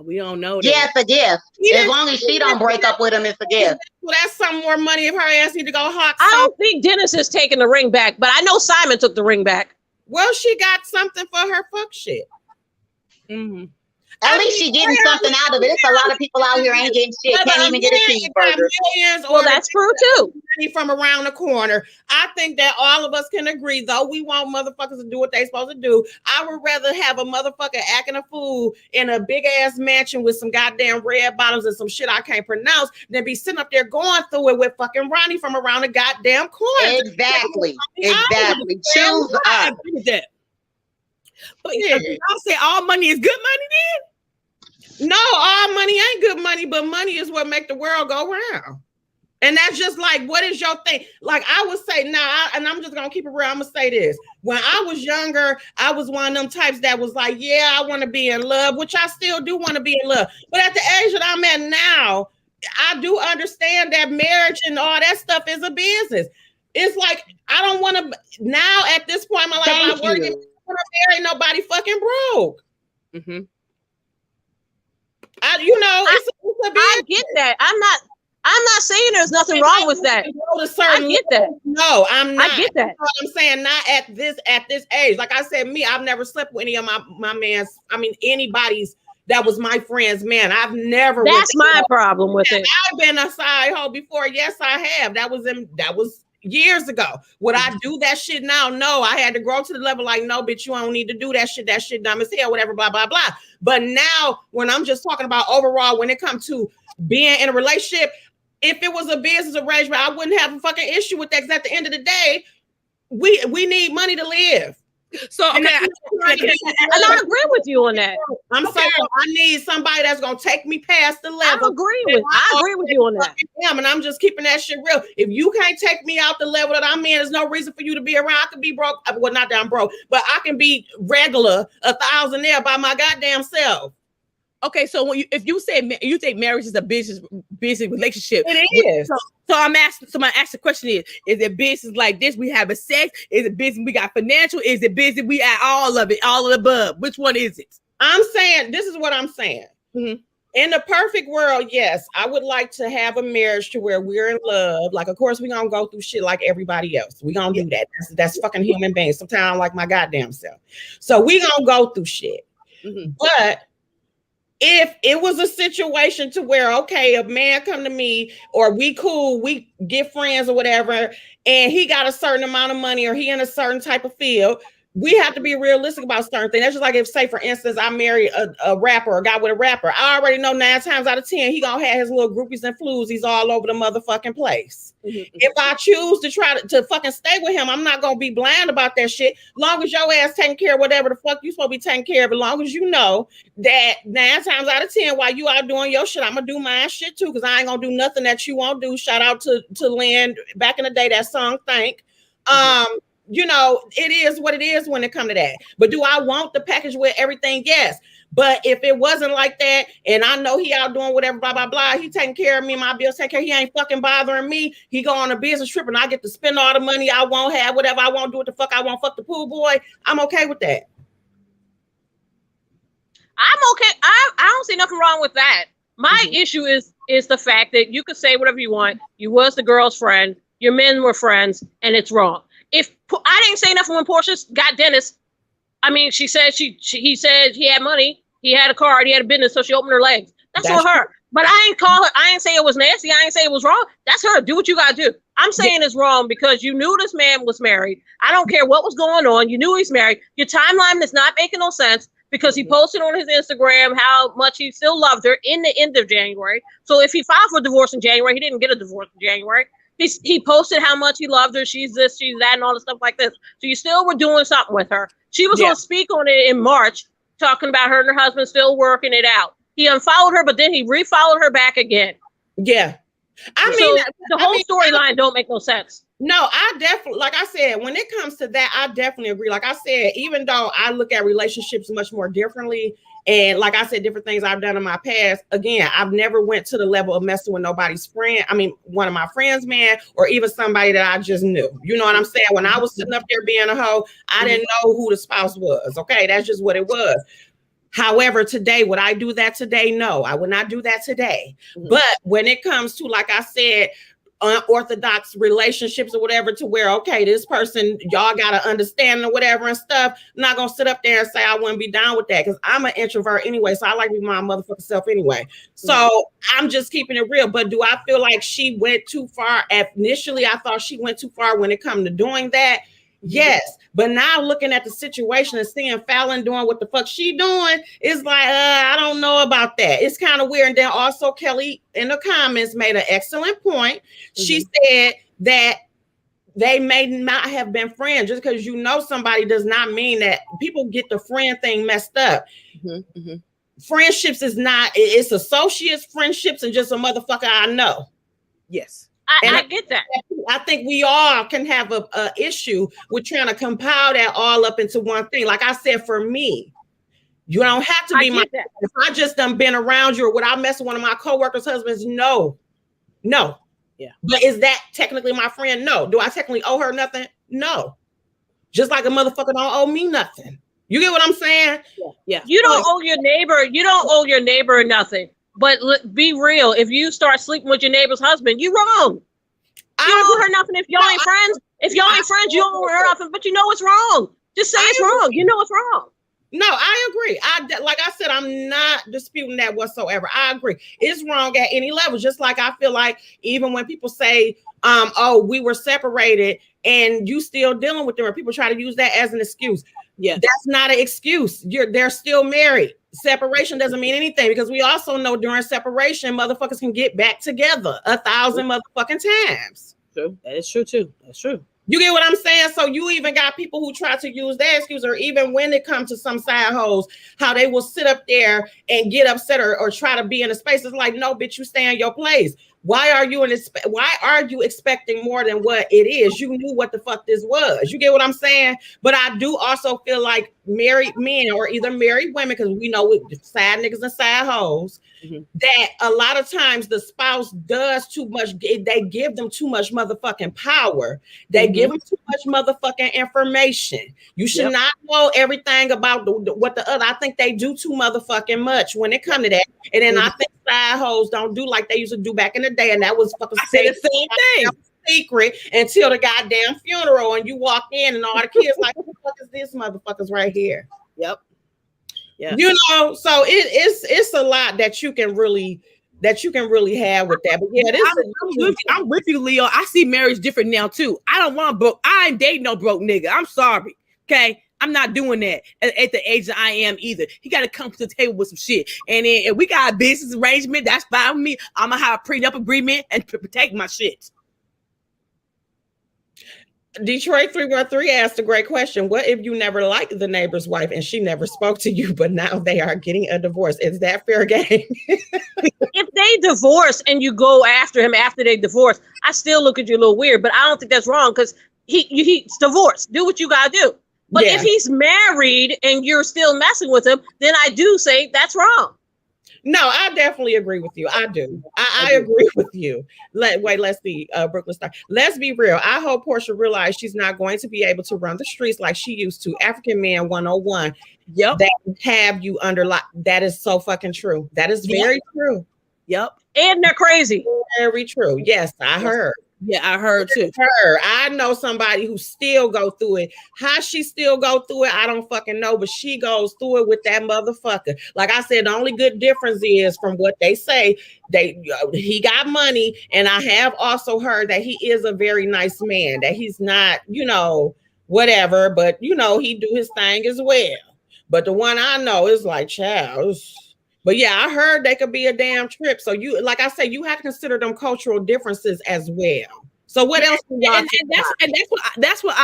We don't know that. Yeah, it's a gift. As long as she don't break up with him, it's a gift. Well, that's some more money if her ass need to go hawk. I don't think Dennis is taking the ring back, but I know Simon took the ring back. Well, she got something for her fuck shit. Mm-hmm. At least she getting something out of it. It's a lot of people out here ain't getting shit. Can't even get a cheeseburger. Well, that's true too. From around the corner. I think that all of us can agree, though we want motherfuckers to do what they supposed to do. I would rather have a motherfucker acting a fool in a big ass mansion with some goddamn red bottoms and some shit I can't pronounce than be sitting up there going through it with fucking Ronnie from around the goddamn corner. Exactly. Choose up. But yeah, I'll say all money is good money then? No, all money ain't good money, but money is what make the world go round. And that's just like, what is your thing? Like I would say now, and I'm just gonna keep it real. I'm gonna say this. When I was younger, I was one of them types that was like, yeah, I want to be in love, which I still do want to be in love. But at the age that I'm at now, I do understand that marriage and all that stuff is a business. It's like I don't want to now at this point in my life, I want to marry nobody fucking broke. Mm-hmm. It's a I get that. I'm not saying there's nothing wrong with that. I get that. No, I'm not. I get that. I'm saying not at this age. Like I said, I've never slept with any of my man's. I mean, anybody's that was my friend's man. I've never. That's my problem with it. I've been a side hoe before. Yes, I have. That was years ago. Would I do that shit now? No, I had to grow to the level like, no, bitch, you don't need to do that shit. That shit dumb as hell, whatever, blah, blah, blah. But now when I'm just talking about overall, when it comes to being in a relationship, if it was a business arrangement, I wouldn't have a fucking issue with that. Because at the end of the day, we need money to live. So okay, and I agree with you on that. I'm sorry, I need somebody that's gonna take me past the level. I agree with you on that. And I'm just keeping that shit real. If you can't take me out the level that I'm in, there's no reason for you to be around. I could be broke. Well, not that I'm broke, but I can be regular, a thousandaire by my goddamn self. Okay, so if you think marriage is a business relationship, it is. So I'm asking. So my ask the question is it business like this? We have a sex? Is it business we got financial? Is it business we at all of it, all of the above? Which one is it? I'm saying this is what I'm saying. Mm-hmm. In the perfect world, yes, I would like to have a marriage to where we're in love. Like, of course, we're gonna go through shit like everybody else. We're gonna do that. That's fucking human beings. Sometimes I like my goddamn self. So we gonna go through shit. Mm-hmm. But if it was a situation to where, okay, a man come to me or we cool, we get friends or whatever, and he got a certain amount of money or he in a certain type of field, we have to be realistic about certain things. That's just like if, say, for instance, I marry a rapper, a guy with a rapper. I already know 9 times out of 10, he gonna have his little groupies and floozies all over the motherfucking place. Mm-hmm. If I choose to try to fucking stay with him, I'm not gonna be blind about that shit. Long as your ass taking care of whatever the fuck you supposed to be taking care of, as long as you know that 9 times out of 10, while you out doing your shit, I'm gonna do my shit too, because I ain't gonna do nothing that you won't do. Shout out to Lynn back in the day, that song, Thank. You know, it is what it is when it comes to that. But do I want the package with everything? Yes. But if it wasn't like that, and I know he out doing whatever, blah, blah, blah, he taking care of me, my bills take care, he ain't fucking bothering me. He go on a business trip and I get to spend all the money I won't have, whatever I want, do what the fuck I want, fuck the pool boy. I'm okay with that. I'm okay. I don't see nothing wrong with that. My issue is the fact that you could say whatever you want. You was the girl's friend, your men were friends, and it's wrong. If I didn't say nothing when Porsha got Dennis, I mean, she said he said he had money, he had a car, he had a business, so she opened her legs. That's on her. But I ain't call her. I ain't say it was nasty. I ain't say it was wrong. That's her. Do what you gotta do. I'm saying it's wrong because you knew this man was married. I don't care what was going on. You knew he's married. Your timeline is not making no sense because he posted on his Instagram how much he still loved her in the end of January. So if he filed for divorce in January, he didn't get a divorce in January. He posted how much he loved her. She's this, she's that, and all the stuff like this. So you still were doing something with her. She was going to speak on it in March, talking about her and her husband still working it out. He unfollowed her, but then he refollowed her back again. Yeah. I mean, mean, the whole storyline don't make no sense. No, I definitely, like I said, when it comes to that, I definitely agree. Like I said, even though I look at relationships much more differently, and like I said, different things I've done in my past, again, I've never went to the level of messing with nobody's friend. I mean, one of my friends, man, or even somebody that I just knew. You know what I'm saying? When I was sitting up there being a hoe, I didn't know who the spouse was. Okay, that's just what it was. However, today, would I do that today? No, I would not do that today. But when it comes to, like I said, unorthodox relationships or whatever, to where, okay, this person, y'all got to understand or whatever and stuff, I'm not going to sit up there and say I wouldn't be down with that because I'm an introvert anyway. So I like to be my motherfucking self anyway. So I'm just keeping it real. But do I feel like she went too far? Initially, I thought she went too far when it comes to doing that. Yes, but now looking at the situation and seeing Falynn doing what the fuck she doing, it's like, I don't know about that. It's kind of weird. And then also Kelly in the comments made an excellent point. She said that they may not have been friends. Just because you know somebody does not mean that. People get the friend thing messed up. Friendships is not, it's associates, friendships, and just a motherfucker I know. Yes. I get that. I think we all can have a issue with trying to compile that all up into one thing. Like I said, for me, you don't have to be my. If I just done been around you or would I mess with one of my coworkers' husbands? No. Yeah. But is that technically my friend? No. Do I technically owe her nothing? No. Just like a motherfucker don't owe me nothing. You get what I'm saying? Yeah. You don't owe your neighbor. You don't owe your neighbor nothing. But be real. If you start sleeping with your neighbor's husband, you wrong. You don't do her nothing if y'all ain't friends. If y'all ain't friends, you don't do her nothing. But you know it's wrong. Just say it's wrong. You know it's wrong. No, I agree. Like I said, I'm not disputing that whatsoever. I agree. It's wrong at any level. Just like I feel like even when people say, oh, we were separated and you still dealing with them, or people try to use that as an excuse. Yeah, that's not an excuse. They're still married. Separation doesn't mean anything, because we also know during separation, motherfuckers can get back together 1,000 motherfucking times. True. That is true too. That's true. You get what I'm saying? So you even got people who try to use that excuse, or even when it comes to some side hoes, how they will sit up there and get upset or try to be in a space. It's like, no, bitch, you stay in your place. Why are you why are you expecting more than what it is? You knew what the fuck this was. You get what I'm saying? But I do also feel like married men, or either married women, because we know with side niggas and side hoes, that a lot of times the spouse does too much. They give them too much motherfucking power. They give them too much motherfucking information. You should not know everything about what the other. I think they do too motherfucking much when it comes to that. And then I think side hoes don't do like they used to do back in the day, and that was fucking the same thing. Secret until the goddamn funeral, and you walk in and all the kids like, what the fuck is this motherfuckers right here? Yep. Yeah. You know, so it's a lot that you can really have with that. But yeah, I'm with you, Leo. I see marriage different now too. I don't want broke. I ain't dating no broke nigga. I'm sorry. Okay. I'm not doing that at the age that I am either. He got to come to the table with some shit. And then if we got a business arrangement, that's fine with me. I'm going to have a prenup agreement and protect my shit. Detroit 313 asked a great question. What if you never liked the neighbor's wife and she never spoke to you, but now they are getting a divorce? Is that fair game? If they divorce and you go after him after they divorce, I still look at you a little weird, but I don't think that's wrong, because he's divorced. Do what you got to do. But if he's married and you're still messing with him, then I do say that's wrong. No, I definitely agree with you. I do. I agree with you. Let's see, Brooklyn Star. Let's be real. I hope Porsha realized she's not going to be able to run the streets like she used to. African Man 101. Yep. That have you under lock. That is so fucking true. That is very true. Yep. And they're crazy. Very true. Yes, I heard. Yeah, I heard too. I know somebody who still go through it. How she still go through it, I don't fucking know, but she goes through it with that motherfucker. Like I said, the only good difference is from what they say, he got money, and I have also heard that he is a very nice man, that he's not, whatever, but he do his thing as well. But the one I know is like, child. But yeah, I heard they could be a damn trip. So you, like I said, you have to consider them cultural differences as well. So what else? That's what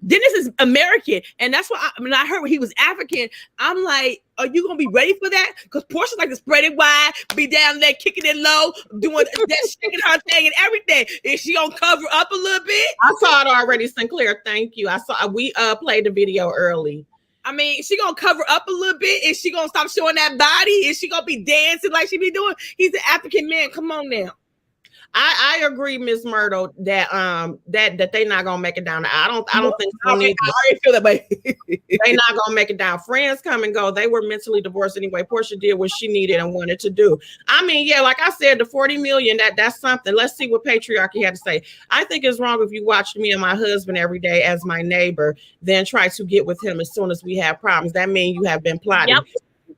Dennis is American, and that's what I heard when he was African. I'm like, are you gonna be ready for that? Because Porsche like to spread it wide, be down there kicking it low, doing that, shaking her thing and everything. Is she gonna cover up a little bit? I saw it already, Sinclair. Thank you. We played the video early. I mean, she gonna cover up a little bit? Is she gonna stop showing that body? Is she gonna be dancing like she be doing? He's an African man. Come on now. I agree, Miss Myrtle, that that they not gonna make it down. I don't think so. I already feel that way. They not gonna make it down. Friends come and go. They were mentally divorced anyway. Porsha did what she needed and wanted to do. I mean, yeah, like I said, the 40 million, that's something. Let's see what patriarchy had to say. I think it's wrong if you watch me and my husband every day as my neighbor, then try to get with him as soon as we have problems. That means you have been plotting. Yep.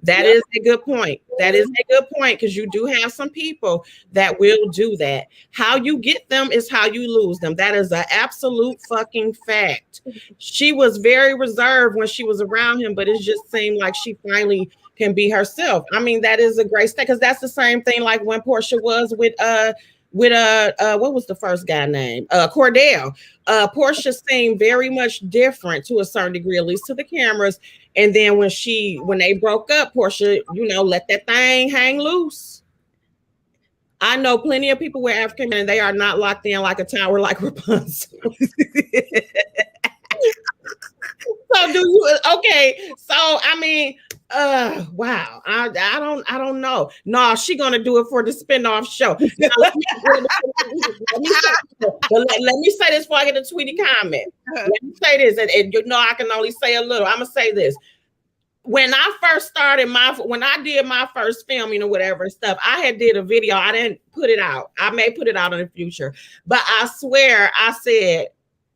That is a good point. That is a good point, because you do have some people that will do that. How you get them is how you lose them. That is an absolute fucking fact. She was very reserved when she was around him, but it just seemed like she finally can be herself. I mean, that is a great step, because that's the same thing like when Porsha was with what was the first guy name? Cordell. Porsha seemed very different to a certain degree, at least to the cameras. And then when they broke up, Porsha, let that thing hang loose. I know plenty of people with African men, and they are not locked in like a tower like Rapunzel. So I mean, wow. I don't know. No, she gonna do it for the spinoff show. Now, let me say this before I get a tweety comment. Let me say this, and I can only say a little. I'm gonna say this. when I first started when I did my first filming or whatever stuff, I had did a video. I didn't put it out. I may put it out in the future, but I swear I said,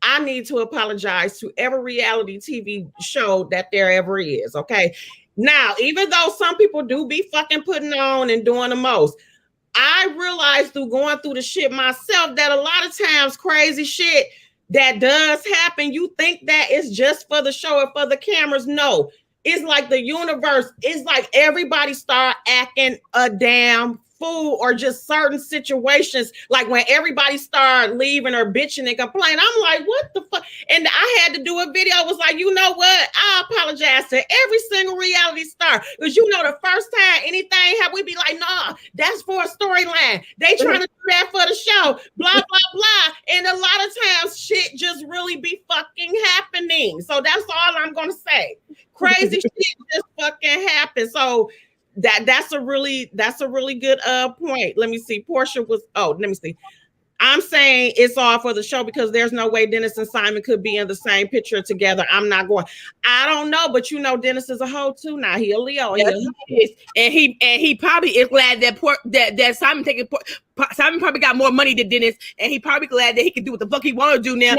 I need to apologize to every reality TV show that there ever is. Okay. Now, even though some people do be fucking putting on and doing the most, I realized through going through the shit myself that a lot of times crazy shit that does happen, you think that it's just for the show or for the cameras. No. It's like the universe. It's like everybody start acting a damn fool, or just certain situations. Like when everybody start leaving or bitching and complaining, I'm like, what the fuck? And I had to do a video. I was like, you know what? I apologize to every single reality star, because you know the first time anything happened, we be like, nah, that's for a storyline. They trying to do that for the show. Blah blah blah. And a lot of times, shit just really be fucking happening. So that's all I'm gonna say. Crazy shit just fucking happens. So that's a really good point. Let me see. Porsha was let me see. I'm saying it's all for the show because there's no way Dennis and Simon could be in the same picture together. I'm not going. I don't know, but you know Dennis is a hoe too now. He a Leo. Yes, he is. And he probably is glad that Simon taking Simon probably got more money than Dennis, and he probably glad that he can do what the fuck he want to do now.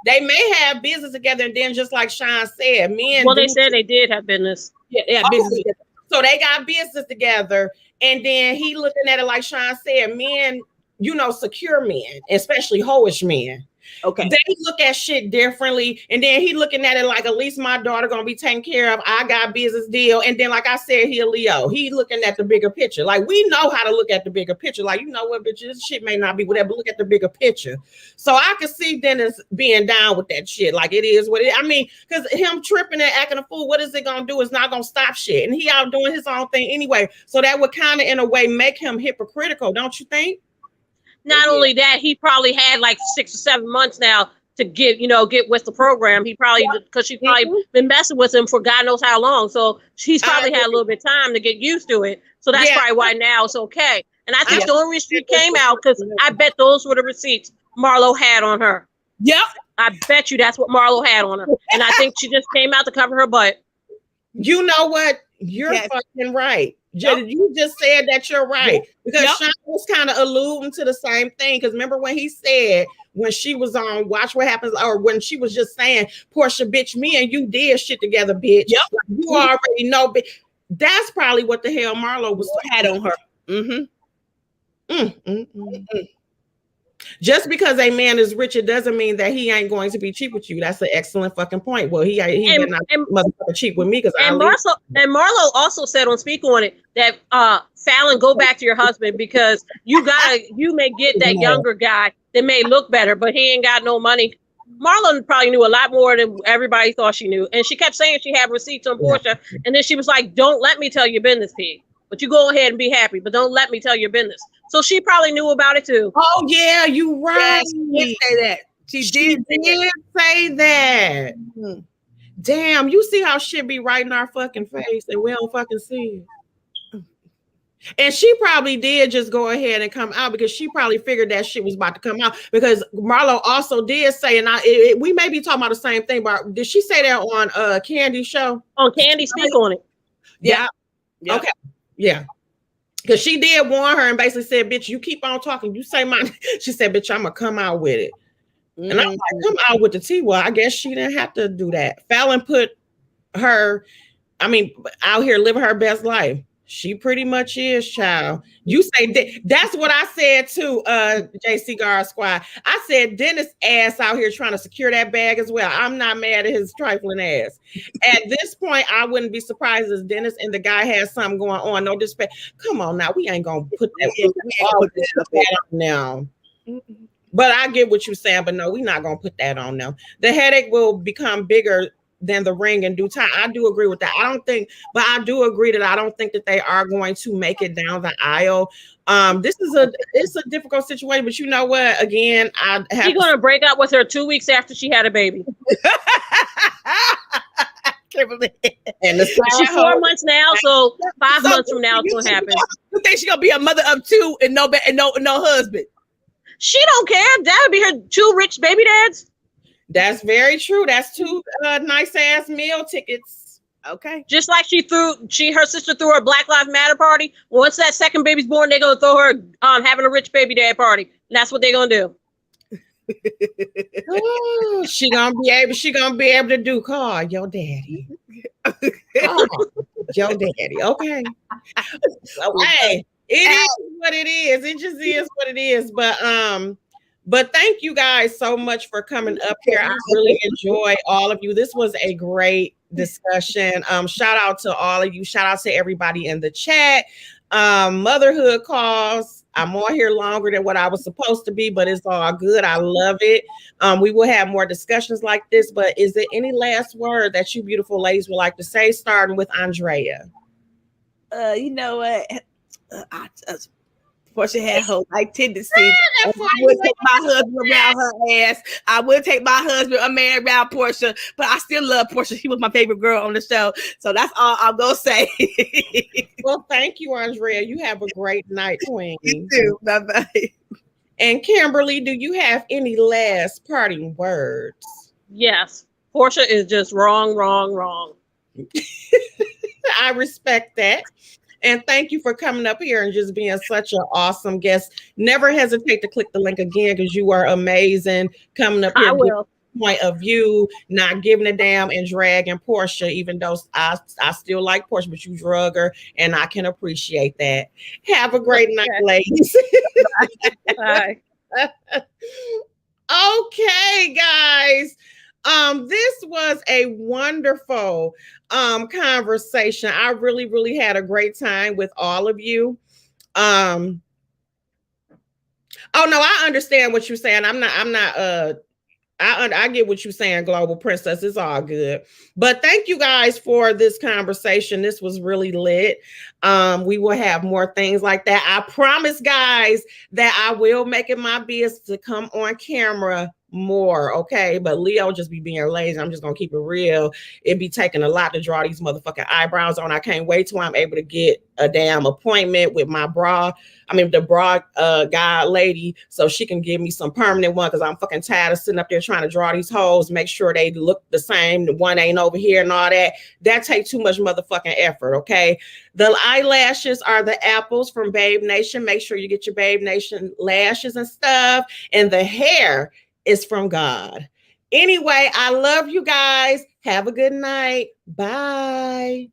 They may have business together, and then just like Sean said, men. Well, they said they did have business. Yeah, they have business together. So they got business together, and then he looking at it like Sean said, men, you know, secure men, especially hoish men. Okay. They look at shit differently, and then he looking at it like at least my daughter gonna be taken care of. I got business deal, and then like I said, he a Leo. He looking at the bigger picture. Like we know how to look at the bigger picture. Like you know what, bitch, this shit may not be whatever. But look at the bigger picture. So I can see Dennis being down with that shit. Like it is what it. I mean, because him tripping and acting a fool, what is it gonna do? It's not gonna stop shit, and he out doing his own thing anyway. So that would kind of in a way make him hypocritical, don't you think? Not only that, he probably had like 6 or 7 months now to get with the program. He probably, because she's probably been messing with him for God knows how long. So she's probably had a little bit of time to get used to it. So that's probably why now it's okay. And I think the only reason she came out, because I bet those were the receipts Marlo had on her. Yep. I bet you that's what Marlo had on her. And I think she just came out to cover her butt. You know what? You're fucking right. You just said that you're right. Because Sean was kind of alluding to the same thing. Because remember when he said, when she was on Watch What Happens, or when she was just saying, Porsha, bitch, me and you did shit together, bitch. Yep. Like, you already know, bitch. That's probably what the hell Marlo was had on her. Just because a man is rich, it doesn't mean that he ain't going to be cheap with you. That's an excellent fucking point. Well, he better not motherfucker cheap with me, because Marlo also said on Speak On It that Falynn, go back to your husband, because you may get that younger guy that may look better, but he ain't got no money. Marlo probably knew a lot more than everybody thought she knew, and she kept saying she had receipts on Porsha, and then she was like, "Don't let me tell your business, P. But you go ahead and be happy, but don't let me tell your business." So she probably knew about it too. Oh yeah, you right. Yeah, she did say that. She did say that. Damn, you see how shit be right in our fucking face and we don't fucking see it. And she probably did just go ahead and come out, because she probably figured that shit was about to come out, because Marlo also did say, and we may be talking about the same thing, but did she say that on Candy's show? On Candy Speak On It. Yeah. Okay. Yeah. Because she did warn her and basically said, bitch, you keep on talking. You say my, she said, bitch, I'm going to come out with it. And I'm like, come out with the tea. Well, I guess she didn't have to do that. Falynn put her, out here living her best life. She pretty much is, child. You say that's what I said too, JC Guard Squad. I said Dennis ass out here trying to secure that bag as well. I'm not mad at his trifling ass. At this point, I wouldn't be surprised if Dennis and the guy has something going on. No disrespect. Come on now, we ain't gonna put that on now. But I get what you're saying, but no, we're not gonna put that on now. The headache will become bigger than the ring in due time. I do agree with that. I do agree that I don't think that they are going to make it down the aisle. It's a difficult situation, but you know what? Again, she's going to break up with her 2 weeks after she had a baby. And she's 4 months now, so 5 months from now it's going to happen. You think she's going to be a mother of two and no husband? She don't care. That would be her 2 rich baby dads. That's very true. That's two nice ass meal tickets. Okay. Just like her sister threw her Black Lives Matter party. Once that second baby's born, they're gonna throw her having a rich baby dad party. And that's what they're gonna do. Ooh, she gonna be able to do call your daddy. Your daddy. Okay. So, hey, it is what it is. It just is what it is. But thank you guys so much for coming up here. I really enjoy all of you. This was a great discussion. Shout out to all of you. Shout out to everybody in the chat. Motherhood calls. I'm on here longer than what I was supposed to be, but it's all good. I love it. We will have more discussions like this, but is there any last word that you beautiful ladies would like to say, starting with Andrea? You know what? Porsha had her like tendencies. I would take my husband around her ass. I would take my husband, a man around Porsha, but I still love Porsha. She was my favorite girl on the show. So that's all I'm going to say. Well, thank you, Andrea. You have a great night, Queen. You too. Bye-bye. And Kimberly, do you have any last parting words? Yes. Porsha is just wrong. I respect that. And thank you for coming up here and just being such an awesome guest. Never hesitate to click the link again because you are amazing. Coming up here, I will. Point of view, not giving a damn and dragging Porsha, even though I still like Porsha, but you drug her, and I can appreciate that. Have a great night, ladies. Bye. Okay, guys. This was a wonderful conversation. I really had a great time with all of you. Oh no, I understand what you're saying. I get what you're saying, Global Princess. It's all good. But thank you guys for this conversation. This was really lit. We will have more things like that. I promise, guys, that I will make it my business to come on camera more, okay? But Leo just be being lazy. I'm just gonna keep it real. It be taking a lot to draw these motherfucking eyebrows on. I can't wait till I'm able to get a damn appointment with my the bra guy lady, so she can give me some permanent one, because I'm fucking tired of sitting up there trying to draw these hoes, make sure they look the same, the one ain't over here and all that. That takes too much motherfucking effort, okay? The eyelashes are the apples from Babe Nation. Make sure you get your Babe Nation lashes and stuff. And the hair is from God. Anyway, I love you guys. Have a good night. Bye.